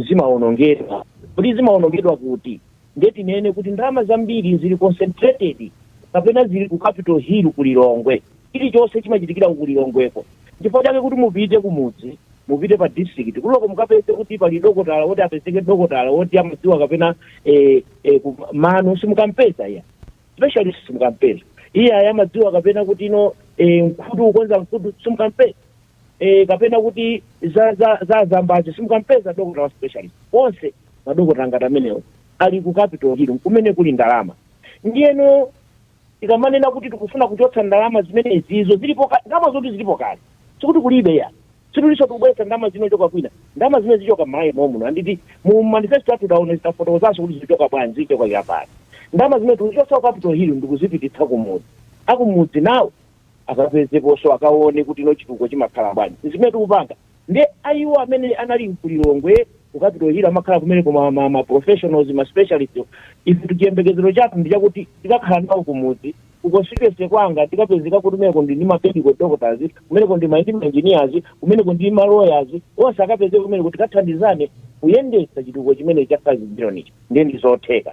zimaonongedwa. Kuti zimaonongedwa kuti ndeti nene kuti ndalama zambiri zili concentrated kapena zili ku Capital Hill ku Lilongwe. Ili chose chimachitikira ku Lilongweko. Chifukwa chake kuti mupite kumudzi, mupite pa district kuloko mukapeze kuti pali dokotala woti apezeke dokotala woti amadziwa kapena mano simukampeza ya. Specialist simukampeza. Iya ayamadziwa kapena kuti mkhudu ukonza mkhudu simukampeza. Kapena kuti za zambazi simukampeza dokotala wa specialist. Onse madokotala ngati amenewo ali ku Capital Hill kumene kuli ndalama. Ndiyeno ikamanena kuti tikufuna kuchotsa ndalama zimene izizo zilipo ndalama zoti zilipo kale. Sikuti kulibe ya. Situliso tubwesa ndalama zinochoka kwina. Ndalama zimene zichoka Malawi momuno. Anditi mu manifesto atu daone zitafotokozaso kuti zichoka bwanji zichoka yapani. Ndalama zimene tulichotsa Capital Hill ndikuzipititsa kumudzi. Akumudzi nawo akapezeponso akaone kuti chitukuko chimakhala bwanji. Zimene tikupanga ndi ayiwo amene anali ku Lilongwe ku Capital Hill amakhala kumene koma ma professionals ma specialists. Ife tikiyembekezero chathu ndi chakuti tikakhala nawo kumudzi ukonstituency kwanga tikapezeka kuti kumene ndi ma medical doctors, kumene ndi ma engineers, kumene ndi ma lawyers, onse akapezeka kumene kuti kathandizane kuyendetsa chitukuko chimene cha 5 billion ndi zotheka.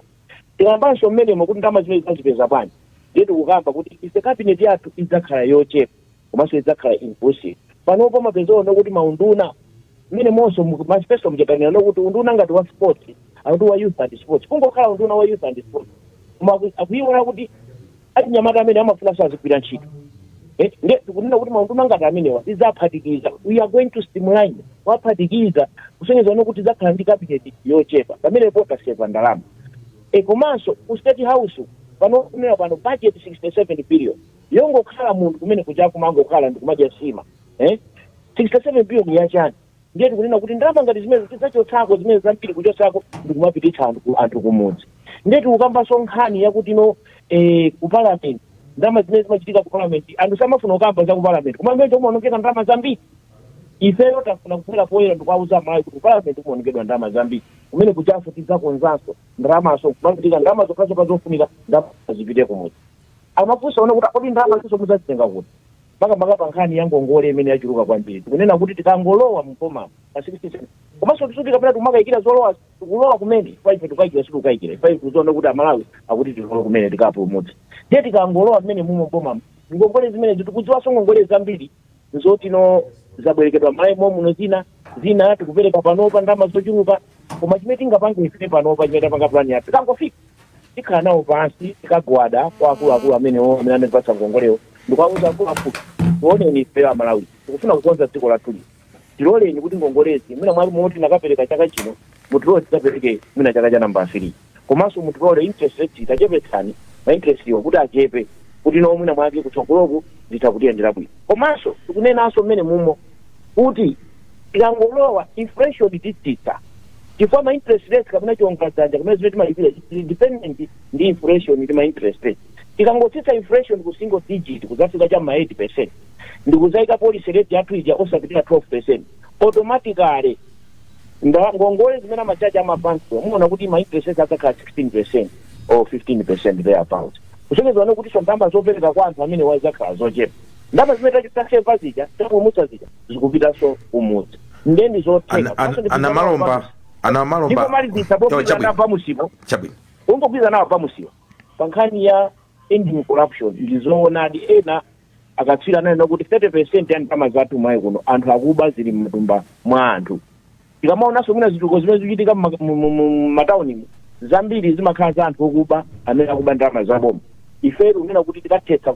Tikambanso mmene kuti ndalama zimene zazipeza bwanji. Ndiye kukamba kuti ife cabinet yathu idzakhala yochepa komanso idzakhala inclusive. Panopo mapezoona kuti maunduna mmene monso manifesto mchetanira nokuti unduna ngati wa sports akuti wa youth and sports kungokhala unduna wa youth and sports koma akuiona kuti atinyamata amene amafuna sazigwira ntchito. Ndiye tikunena kuti maunduna ngati amenewa tidzaphatikiza. We are going to streamline waphatikiza kusonyeza kuti idzakhala ndi cabinet yochepa pamenepo taseva ndalama. Komanso ku State House panofunira pano budget 67 billion yongokhala munthu kumene kuja kumango khala ndikumadya sima 67 billion yachani. Ndiye tikunena kuti ndalama ngati zimene tidzachotsako zimene zambiri kuchotsako ndikumapititsa anthu kumudzi. Ndiye tikukamba nkhani yakuti ku parliament ndalama zimene zimachitika ku parliament anthu samafuna kukamba za ku parliament koma ngati umaonongeka ndalama zambiri ifeyo tafuna kuphera poyera ndikuauza amayi kuti parliament kuonongedwa ndalama zambiri kumene kuchaso tidzakonzanso ndalamaso kumakutika ndalama zokasoka zofunika ndalama zipite kumudzi amafunsa ona kuti kodi ndalama ziso mudzazitenga kuti makamaka pa nkhani ya ngongole imene yachuluka kwambiri tikunena kuti tikangolowa mpoma pa 67 komanso tisutika pena timakayikira zolowa tikulowa kumene ife tikayikira sitikayikira ife kuzoona kuti amalawi akuti tikolowa kumene tikapulumutsa ndiye tikangolowa mmene mumo mpoma ngongole zimene tikudziwanso ngongole zambiri nzotino zabwerekedwa maimo muno zina tikupereka panopa ndalama zochuluka koma chimene tingapange ife panopa chimene tapanga plani yathu tikangofika tikhala nawo pansi tikagwada kwa akuluakulu amene anatipatsa ngongolewo ndikuauza akuluakulu tioneni ife amalawi tikufuna kukonza dziko lathuli tiloleni kuti ngongolezi mwina mwali moti nakapereka chaka chino mutilole tidzapereke mwina chaka cha namba 3 komanso mutilole interest rate itachepetsani ma interest iwo kuti achepe kuti no mwina mwake kutsogoloku zitakutiyendera bwino komanso tikunenanso mmene mumo kuti tikangolowa inflation titsitsa chifukwa ma interest rates kapena chiongazanja kumene zimene timalipira dependent ndi inflation ndi ma interest rates tikangotsitsa inflation ku single digit kuzafika cha ma 8% ndikuzaika policy rate yathu ija osapitira 12% automatically ngongole zimene amachaji amabanki muona kuti ma interest rates adzakhala 16% or 15% thereabout kusonyezana kuti ndalama zopereka kwa anthu amene wazakhala zochepa ndalama zimene takuseva zija takumutsa zija zikupitanso umutsa ndendi zotheka ana malomba komalizisa popizana pamusipo ungopizana nawo pamusipo pa nkhani ya ending corruption ndizoonadi ena akatswira nayo kuti 30% ya ndalama zathu mwayi kuno anthu akuba zili mmatumba mwa anthu tikamaonanso mwina zituko zimene zikuchitika m'mataunimu zambiri zimakhala za anthu okuba amene akuba ndalama zaboma ifetu unena kuti tikathetsa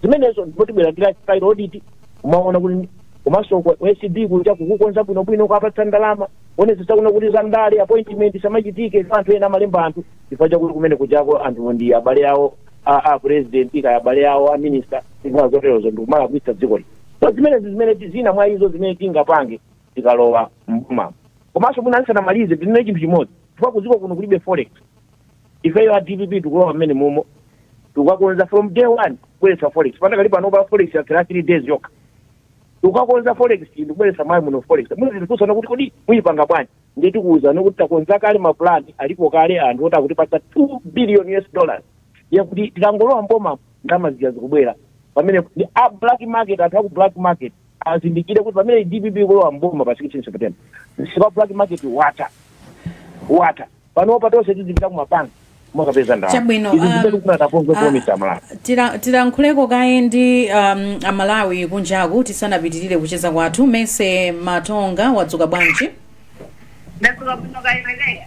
zimenezo ndipotibwera ndila file audit umaona kuti komanso SCB kuja kukukonza bwinobwino kwapatsa ndalama onezesa kuna kuti zandale appointment samachitike anthu ena amalemba anthu chifukwa chakuti kumene kujako anthu ndi abale awo a president ka abale awo a minister zinthu zoterozo ndikumala kuitsa dziko lino so zimene zina mwa izo zimene tingapange tikalowa mbuma komanso mwina ndisanamalize ndine chinthu chimodzi chifukwa kuziko kuno kulibe forex ifeyo a DPP tikulowa mmene mumo tukakonza from day one kubweretsa forex panakali panopa forex ya 3 days yokha tukakonza forex ndikubweretsa mayi muno forex mwina tikutsana kuti kodi muyipanga bwanji ndiye tikuwuza nokuti takonza kale mapulani alipo kale anthu oti akutipatsa $2 billion yakuti tikangolowa mboma ndalama zija zikubwera pamene black market anthu aku black market azindikire kuti pamene DPP kulowa mboma pa 16 September sipa black market water panopa tonse tizipita kumapanga mwakapeza ndalama chabwino tilankhuleko kaye ndi amalawi kunjaku tisanapitirire kucheza kwathu Mese Matonga wadzuka bwanji ndadzuka bwino kayimelera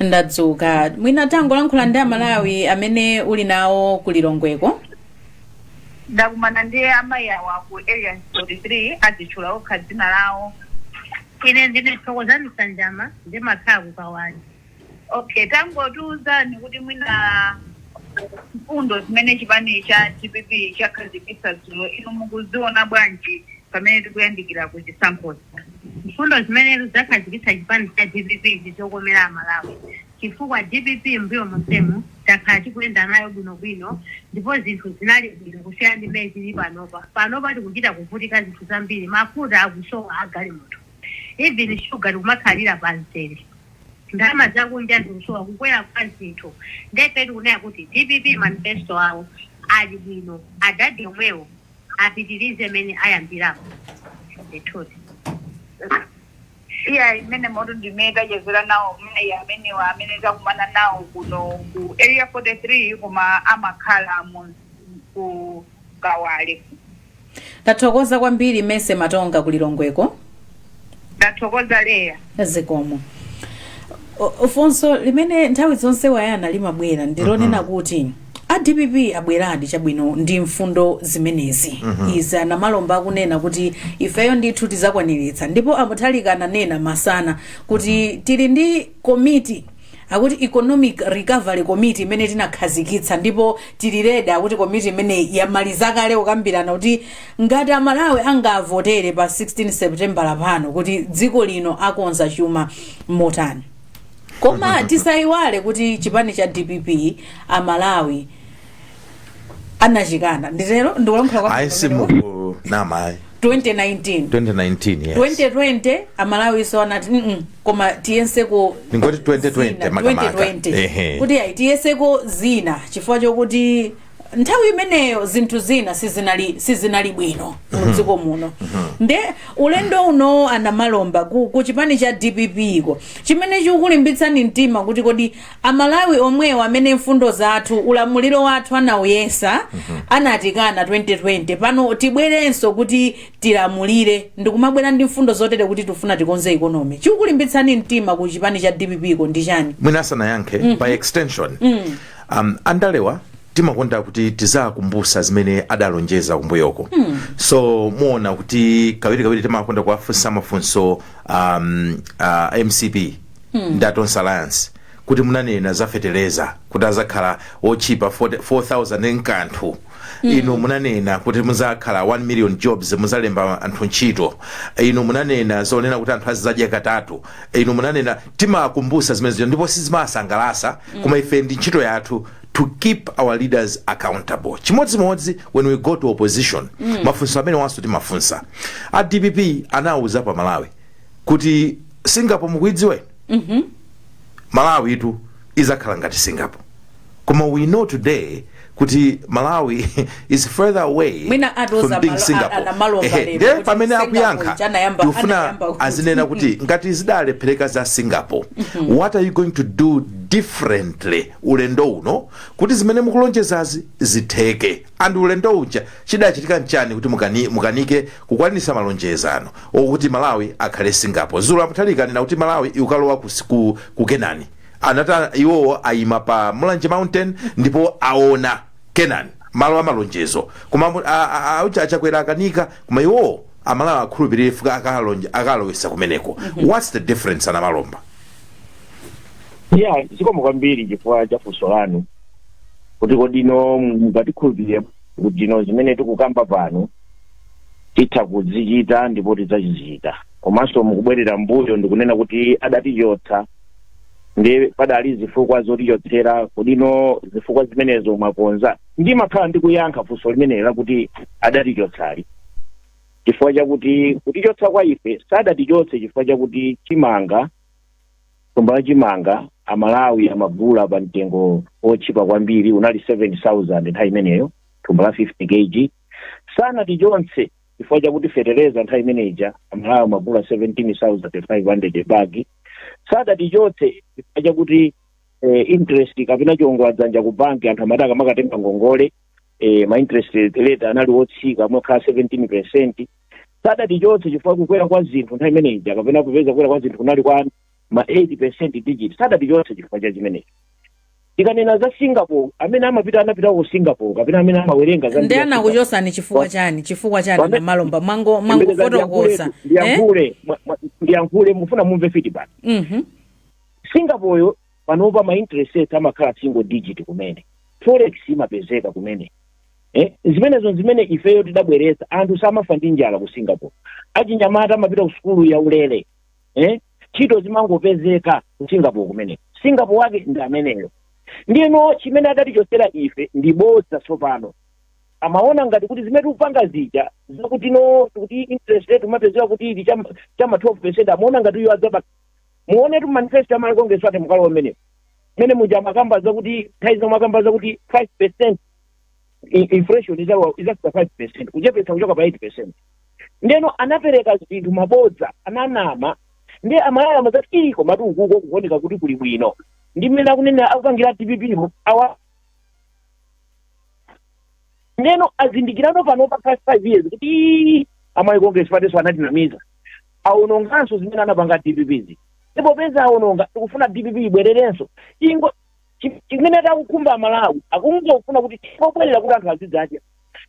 ndadzuka mwina tangolankhula ndi amalawi amene uli nawo kulilongweko ndakumana ndi amayi awo ku area 43 adzitchula okha dzina lawo ine ndine Thokozani Sanjama ndimakhala kukawali okay tangotiuzani kuti mwina mfundo zimene chipani cha DPP chakhazikitsa dzulo ino mukuziona bwanji pamene tikuyandikira ku chisankho mfundo zimene zakhazikitsa chipani cha DPP zichokomera amalawi chifukwa DPP mbuyo monsemu takhala tikuyenda nayo bwinobwino ndipo zinthu zinali bwino kusiyana ndi mmene zili panopa tikuchita kuvutika zinthu zambiri mafuta akusowa agalimoto even sugar tikumakhalira panzere ndalama zakunja ndikusowa kukwera kwa zinthu ndepe tikunena kuti DPP manifesto awo ali bwino adadi omwewo apitirize mene ayambirapo etoti iya imene moto ndimeka jezera nawo mayi amene zakumana nawo kuno ku area 43 koma amakhala ku Kawale. Tathokoza kwambiri Mese Matonga kulilongweko. Ndathokoza leya zikomo ufonso limene nthawi zonse wayana limabwera ndilonena kuti a DPP abweradi chabwino ndi mfundo zimenezi iza na malomba akunena kuti ifeyo ndithu tizakwaniritsa ndipo amuthalikana nena masana kuti tili ndi committee akuti economic recovery committee imene tinakhazikitsa ndipo tilireda kuti committee imene yamaliza kale ukambirana kuti ngati amalawi angavotere pa 16 September lapano kuti dziko lino akonza chuma motani koma tisaiwale kuti chipani cha DPP amalawi anachikana nditero ndikulankhula kwa aisimu nama 2019 yes 2020 amalawi so anati koma tiyenseko ngoti 2020 makamaka 2020 kuti ayi tiyenseko zina chifukwa chokuti nthawi imeneyo zinthu zina sizinali bwino mudziko muno nde ulendo uno anamalomba ku chipani cha DPP iko chimene chikulimbitsani mtima kuti kodi amalawi omwewo amene mfundo zathu ulamuliro wathu anauyesa anatikana 2020 pano tibwerenso kuti tilamulire ndikumabwera ndi mfundo zotere kuti tufuna tikonze economy chikulimbitsani mtima ku chipani cha DPP iko ndi chani mwinasana yankhe by extension andalewa timakonda kuti tizakumbusa zimene adalonjeza kumbuyoko so muona kuti kawiri timakonda kuwafunsa mafunso MCP Ndaton's Alliance kuti munanena za fertilizer kuti azakhala ochipa 4,000 nkanthu ino munanena kuti muzakhala 1 million jobs muzalemba anthu ntchito ino munanena zonena kuti anthu azidya katatu ino munanena timakumbusa zimene ndipo sizimasangalasa koma ife ndi ntchito yathu to keep our leaders accountable chimodzimodzi when we go to opposition mafunso amene wanso timafunsa a DPP anauza pa Malawi kuti Singapore mukuidziwe Malawi itu izakhala ngati Singapore koma we know today kuti Malawi is further away from being Singapore nde pamene akuyankha tifuna azinena kuti ngati zidalephereka za Singapore what are you going to do differently ulendo uno kuti zimene mukulonjezazi zitheke and ulendo uja chidachitika nchani kuti mukanike kukwanisa malonjezano okuti Malawi akhale Singapore zulu amuthalika nena kuti Malawi ikalowa ku Kenani anata iwo ayima pa Mulanje Mountain ndipo aona Kenani malo amalonjezo koma aucha achakwera akanika koma iwo amalawi akhulupirire fuka akalowesa kumeneko what's the difference ana malomba zikomo kwambiri chifukwa cha funso lanu kuti kodino mungatikhulupirire kuti dino zimene tikukamba pano titha kuzichita ndipo tidzazichita komanso mukubwerera mbuyo ndikunena kuti adatichotsa ndi padali zifukwa zotichotsera kudino zifukwa zimenezo mwakonza ndimakhala ndikuyankha funso limenela kuti adatichotsali chifukwa chakuti kutichotsa kwa ife sadatichotse chifukwa chakuti chimanga kumbala chimanga amalawi amagula pa mtengo ochipa kwambiri unali 7,000 nthawi imeneyo tumbala 50 kg sana tichotse chifukwa chakuti fertilizer nthawi imeneja amalawi amagula 17,500 bag sada tichotse chifukwa chakuti interest kapena chongo dzanja ku banki anthu amataka makatenga ngongole ma interest rate anali otsika mwakhala 17%. sada tichotse chifukwa kukwera kwa zinthu nthawi imeneja kapena kupeza kukwera kwa zinthu kunali kwa ma 80% digit sada tichotse chifukwa cha chimenechi. Tikanena za Singapore amene anapita ku Singapore kapena amene amawerenga za ndi anakuchosani chifukwa chani na malomba mango fotokosa ndiyankhule mufuna mumve feedback. Singapore panopa ma interest rate amakhala single digit kumene forex imapezeka kumene zimene ifeyo tidabweresa anthu samafa ndi njala ku Singapore achinyamata amapita ku sukulu ya ulere ntchito zimangopezeka ku Singapore kumene Singapore wake ndi ameneyo. Ndino chimene adatichosera ife ndi bodza tsopano amaona ngati kuti zimene tikupanga zija zakuti kuti interest rate umapezeka kuti ili chama 12% amaona ngati iyo adzaba muone tu manifesto amali kongeso ate mukalo umene mene muja makamba zakuti thaizo makamba zakuti 5% inflation izafika 5% kujepesa kuchoka pa 8%. Ndeno anapereka zinthu mabodza ananama ndi amalala mazati iko matukuko kuoneka kuti kuli bwino ndi mmene akunena akupangira DPP awa ndeno azindikirano pano pa 5 years kuti amayi congress party anatinamiza aononganso zimene anapanga DPP ndipo peza aononga tikufuna DPP ibwererenso ingo chimene atakukhumba Malawi akungofuna kuti tikobwerera kuti anthu azidzaje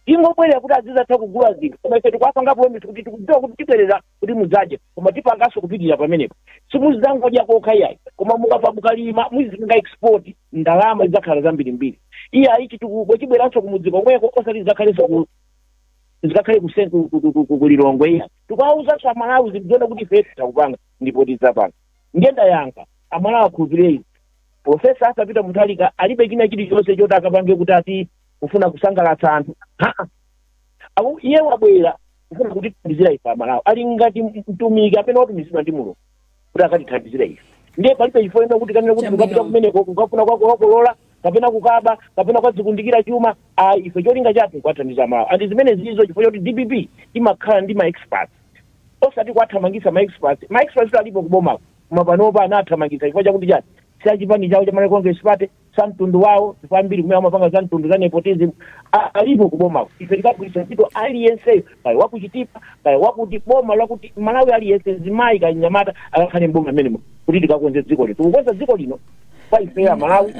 ingobwerera kuti azidza kugula zinthu koma ife tikwapanga promise kuti tikudziwa kuti tibwerera kuti mudzaje koma tipanganso kupitirira pamenepo simuzidzangodya kokha iyayi koma mukapa mukalima muzizinga export ndalama idzakhala zambirimbiri iya ichi tikubweranso kumudzi komweko osati zikakhale kulilongwe iya tikauza sa Malawi zikudziona kuti ife takupanga ndipo tidzapanga ngenda yankha Amalawi akhulupirire profesa asapita Muthalika alibe china chilichonse choti akapange kuti ati kufuna kusangalatsa anthu iye wabwera kufuna kutithandizira ife amalawi ali ngati mtumiki apena watumizidwa ndi mulungu kuti akatithandizira ife ndiye palibe chifukwa ena kuti kanena kuti ukapita kumeneko kukafuna kwakolola kapena kukaba kapena kwadzikundikira chuma ife cholinga chathu kwathandiza amalawi andi zimene zizo chifukwa choti DPP imakhala ndi ma-experts osati kwathamangisa ma-experts alipo kubomako koma panopa anathamangisa chifukwa chakuti chati siachipani chawo chamale congress party samtundu wawo chifukwa ambiri kumene amapanga za mtundu za nepotism alipo kubomako ife tikagwiritsa ntchito aliyense kaya wakuchitipa kaya wakuti boma lwakuti malawi aliyense zimayi kanyamata akakhale mboma amenemo kuti tikakonze dziko lino tikukonza dziko lino paifeya malawi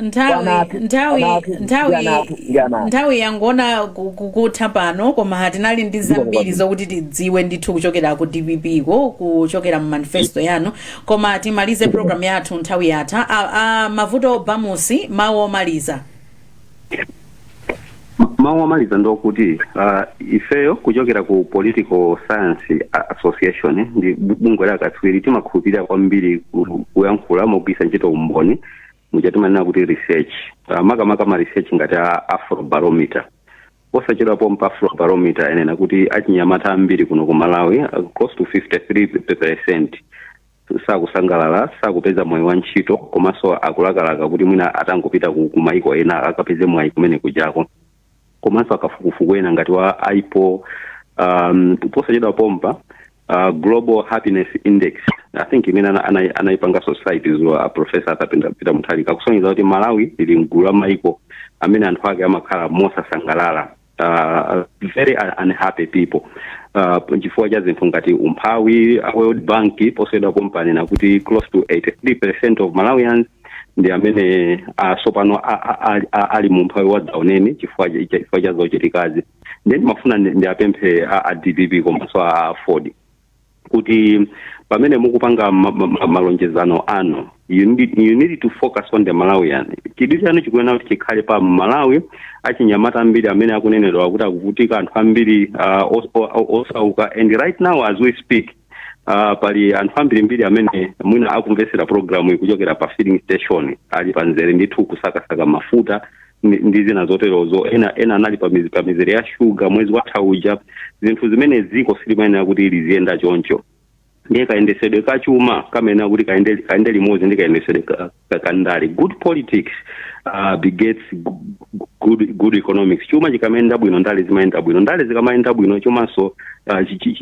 nthawi yangona kukutha pano koma hatinali ndi zambiri zokuti tidziwe ndithu kuchokera ku DPP ko kuchokera mu manifesto yanu koma timalize program yathu nthawi yatha mavuto bamusi mawu omaliza ndokuti ifeyo kuchokera ku Political Science Association ndi bungwe la katswiri timakhulupirira kwambiri kuyankhula mogwiritsa ntchito umboni muchatimanena kuti research makamaka ma research ngati Afrobarometer osachedwa pompa Afrobarometer enena kuti achinyamata ambiri kuno ku Malawi close to 53% sakusangalala sakupeza mwayi wa ntchito komanso akulakalaka kuti mwina atangopita ku maiko ena akapeze mwayi kumene kujako komanso akafukufuku ena ngati wa IPO posachedwa pompa Global Happiness Index I think imene anaipanga societies wa Professor Peter Mutharika kusonyeza kuti Malawi ili mgulu la maiko amene anthu ake amakhala mosasangalala very unhappy people chifukwa cha zinthu ngati umphawi World Bank posachedwa pompa nena kuti close to 83% of Malawians ndi amene sopano ali mu umphawi wa dauneni chifukwa cha zochitikazi ndi mafuna ndi apemphe a DPP komanso a Ford kuti pamene mukupanga malonjezano ano you need to focus on the Malawian chidwi chanu chikuyenera kuti chikhale pa Malawi achinyamata ambiri amene akunenedwa kuti akuvutika anthu ambiri osauka and right now as we speak pali anthu ambiri amene mwina akumvesera programu ikuchokera pa filling station ali panzere ndithu kusakasaka mafuta ndi zina zoterozo ena anali pa mizere ya sugar mwezi watha uja zinthu zimene ziko silimayenera kuti liziyenda choncho ndiye kayendesedwe kachuma kamene kuti kaende limodzi ndi kayendesedwe kakandale good politics begets good economics chuma chikamayenda bwino ndale zimayenda bwino ndale zikamayenda bwino chumanso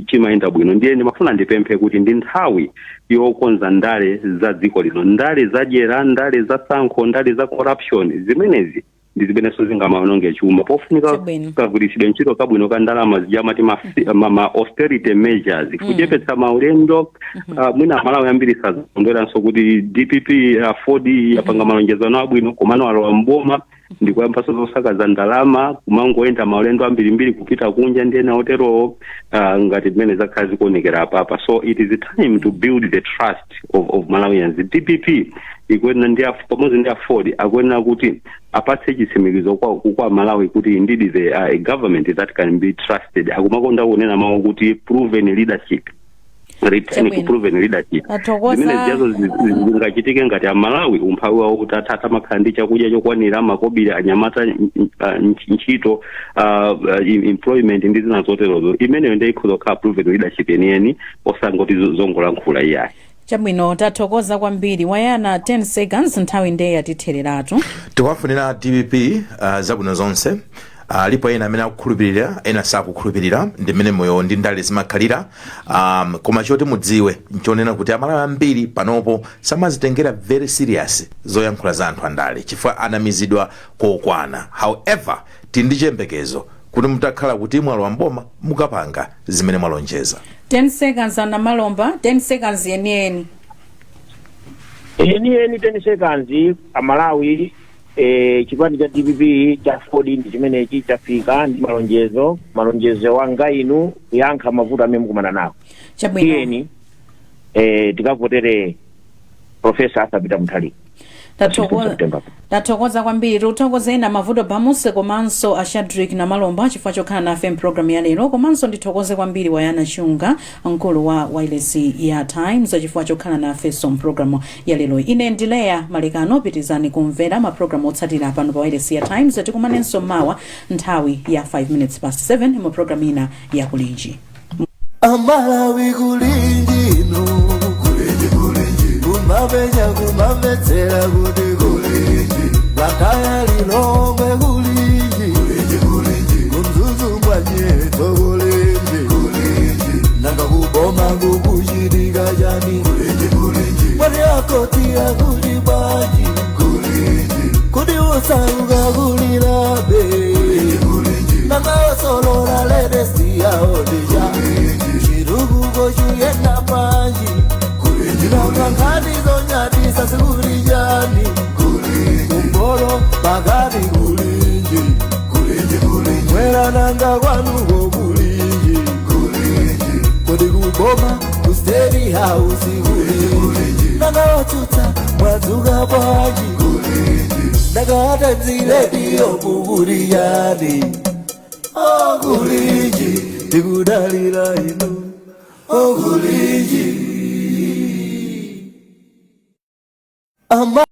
chimayenda bwino ndiye ndimafuna ndipemphe kuti ndi nthawi yokonza ndale za dziko lino ndale zadyera ndale za sankho ndale za corruption zimenezi ndi zimenezo zingamaononge chuma pofunika kagwiritsidwe ntchito kabwino ka ndalama zijamati ma austerity measures kuchepetsa maulendo mwina Malawi ambiri sazondweranso kuti DPP Ford yapanga malonjezano abwino komano alowa mboma ndi kuyambaso zosakaza ndalama kumangoenda maulendo ambiri kupita kunja ndi ena otero ngati zimene zakhala zikuonekera apa so it is a time to build the trust of Malawians DPP ikuyenera ndi pamodzi ndi Ford akuyenera kuti apatse chitsimikizo kwa Malawi kuti indeed they are a government that can be trusted akumakonda kunena mawu kuti proven leadership returning proven leadership zimene zijazo zingachitike ngati Malawi umphawi wawo utathatha makhala ndi chakudya chokwanira makobiri anyamata ntchito employment ndi zina zoterozo imeneyo ndiye ikhoza proven leadership yeniyeni osangoti zongolankhula iyayi chabwino tathokoza kwambiri wayana 10 seconds nthawi ndiye yatithereratu tikuwafunira DPP zabwino zonse alipo ena amene akukhulupirira ena sakukhulupirira ndi mmene moyo ndi ndale zimakhalira koma choti mudziwe nchonena kuti Amalawi ambiri panopo samazitengera very serious zoyankhula za anthu andale chifukwa anamizidwa kokwana however tindi chiyembekezo kuti mutakhala kuti mwalo wamboma mukapanga zimene mwalonjeza 10 seconds ana Malomba 10 seconds yeniyeni 10 seconds Amalawi chipani cha DPP cha Ford ndi chimenechi chafika ndi malonjezo wanga inu kuyankha mavuto amene mukumana nawo chabwino tikavotere Professor Peter Mutharika tathokoza kwambiri tuthokoze ena mavuto bamusi komanso a Shadrack na Malomba chifukwa chokhala nafe program ya lero komanso ndithokoze kwambiri Wayana Chunga mkulu wa wireless ya Times chifukwa chokhala nafe program ya lero ine ndileya Malekano pitizani kumvera ma program otsatira pano pa wireless ya Times tikumanenso mawa nthawi ya 5 minutes past 7 mu program ina ya Kulinji. Amalawi kulinji no kulinji kumavenya kumavetsera kuti kulinji Bakaya lilongwe kulinji kumzuzu mwanyeto kulinji Nanga kuboma kukushirika jani Mwari akotia kujibaji Kudi usauga kulilabe Nanga solora ledesi ya odija Shirugu goshu yena manji Nanga kani zonyati sasuri jani Kumboro bagari kulinji Mwera nanga wanugo kulinji Kodi kuboma kusteri hausi kulinji Nanga wachuta mwazuga baji Nanga hata mzile diyo kuburi yani Oh kulinji Digudalira inu Oh kulinji Ama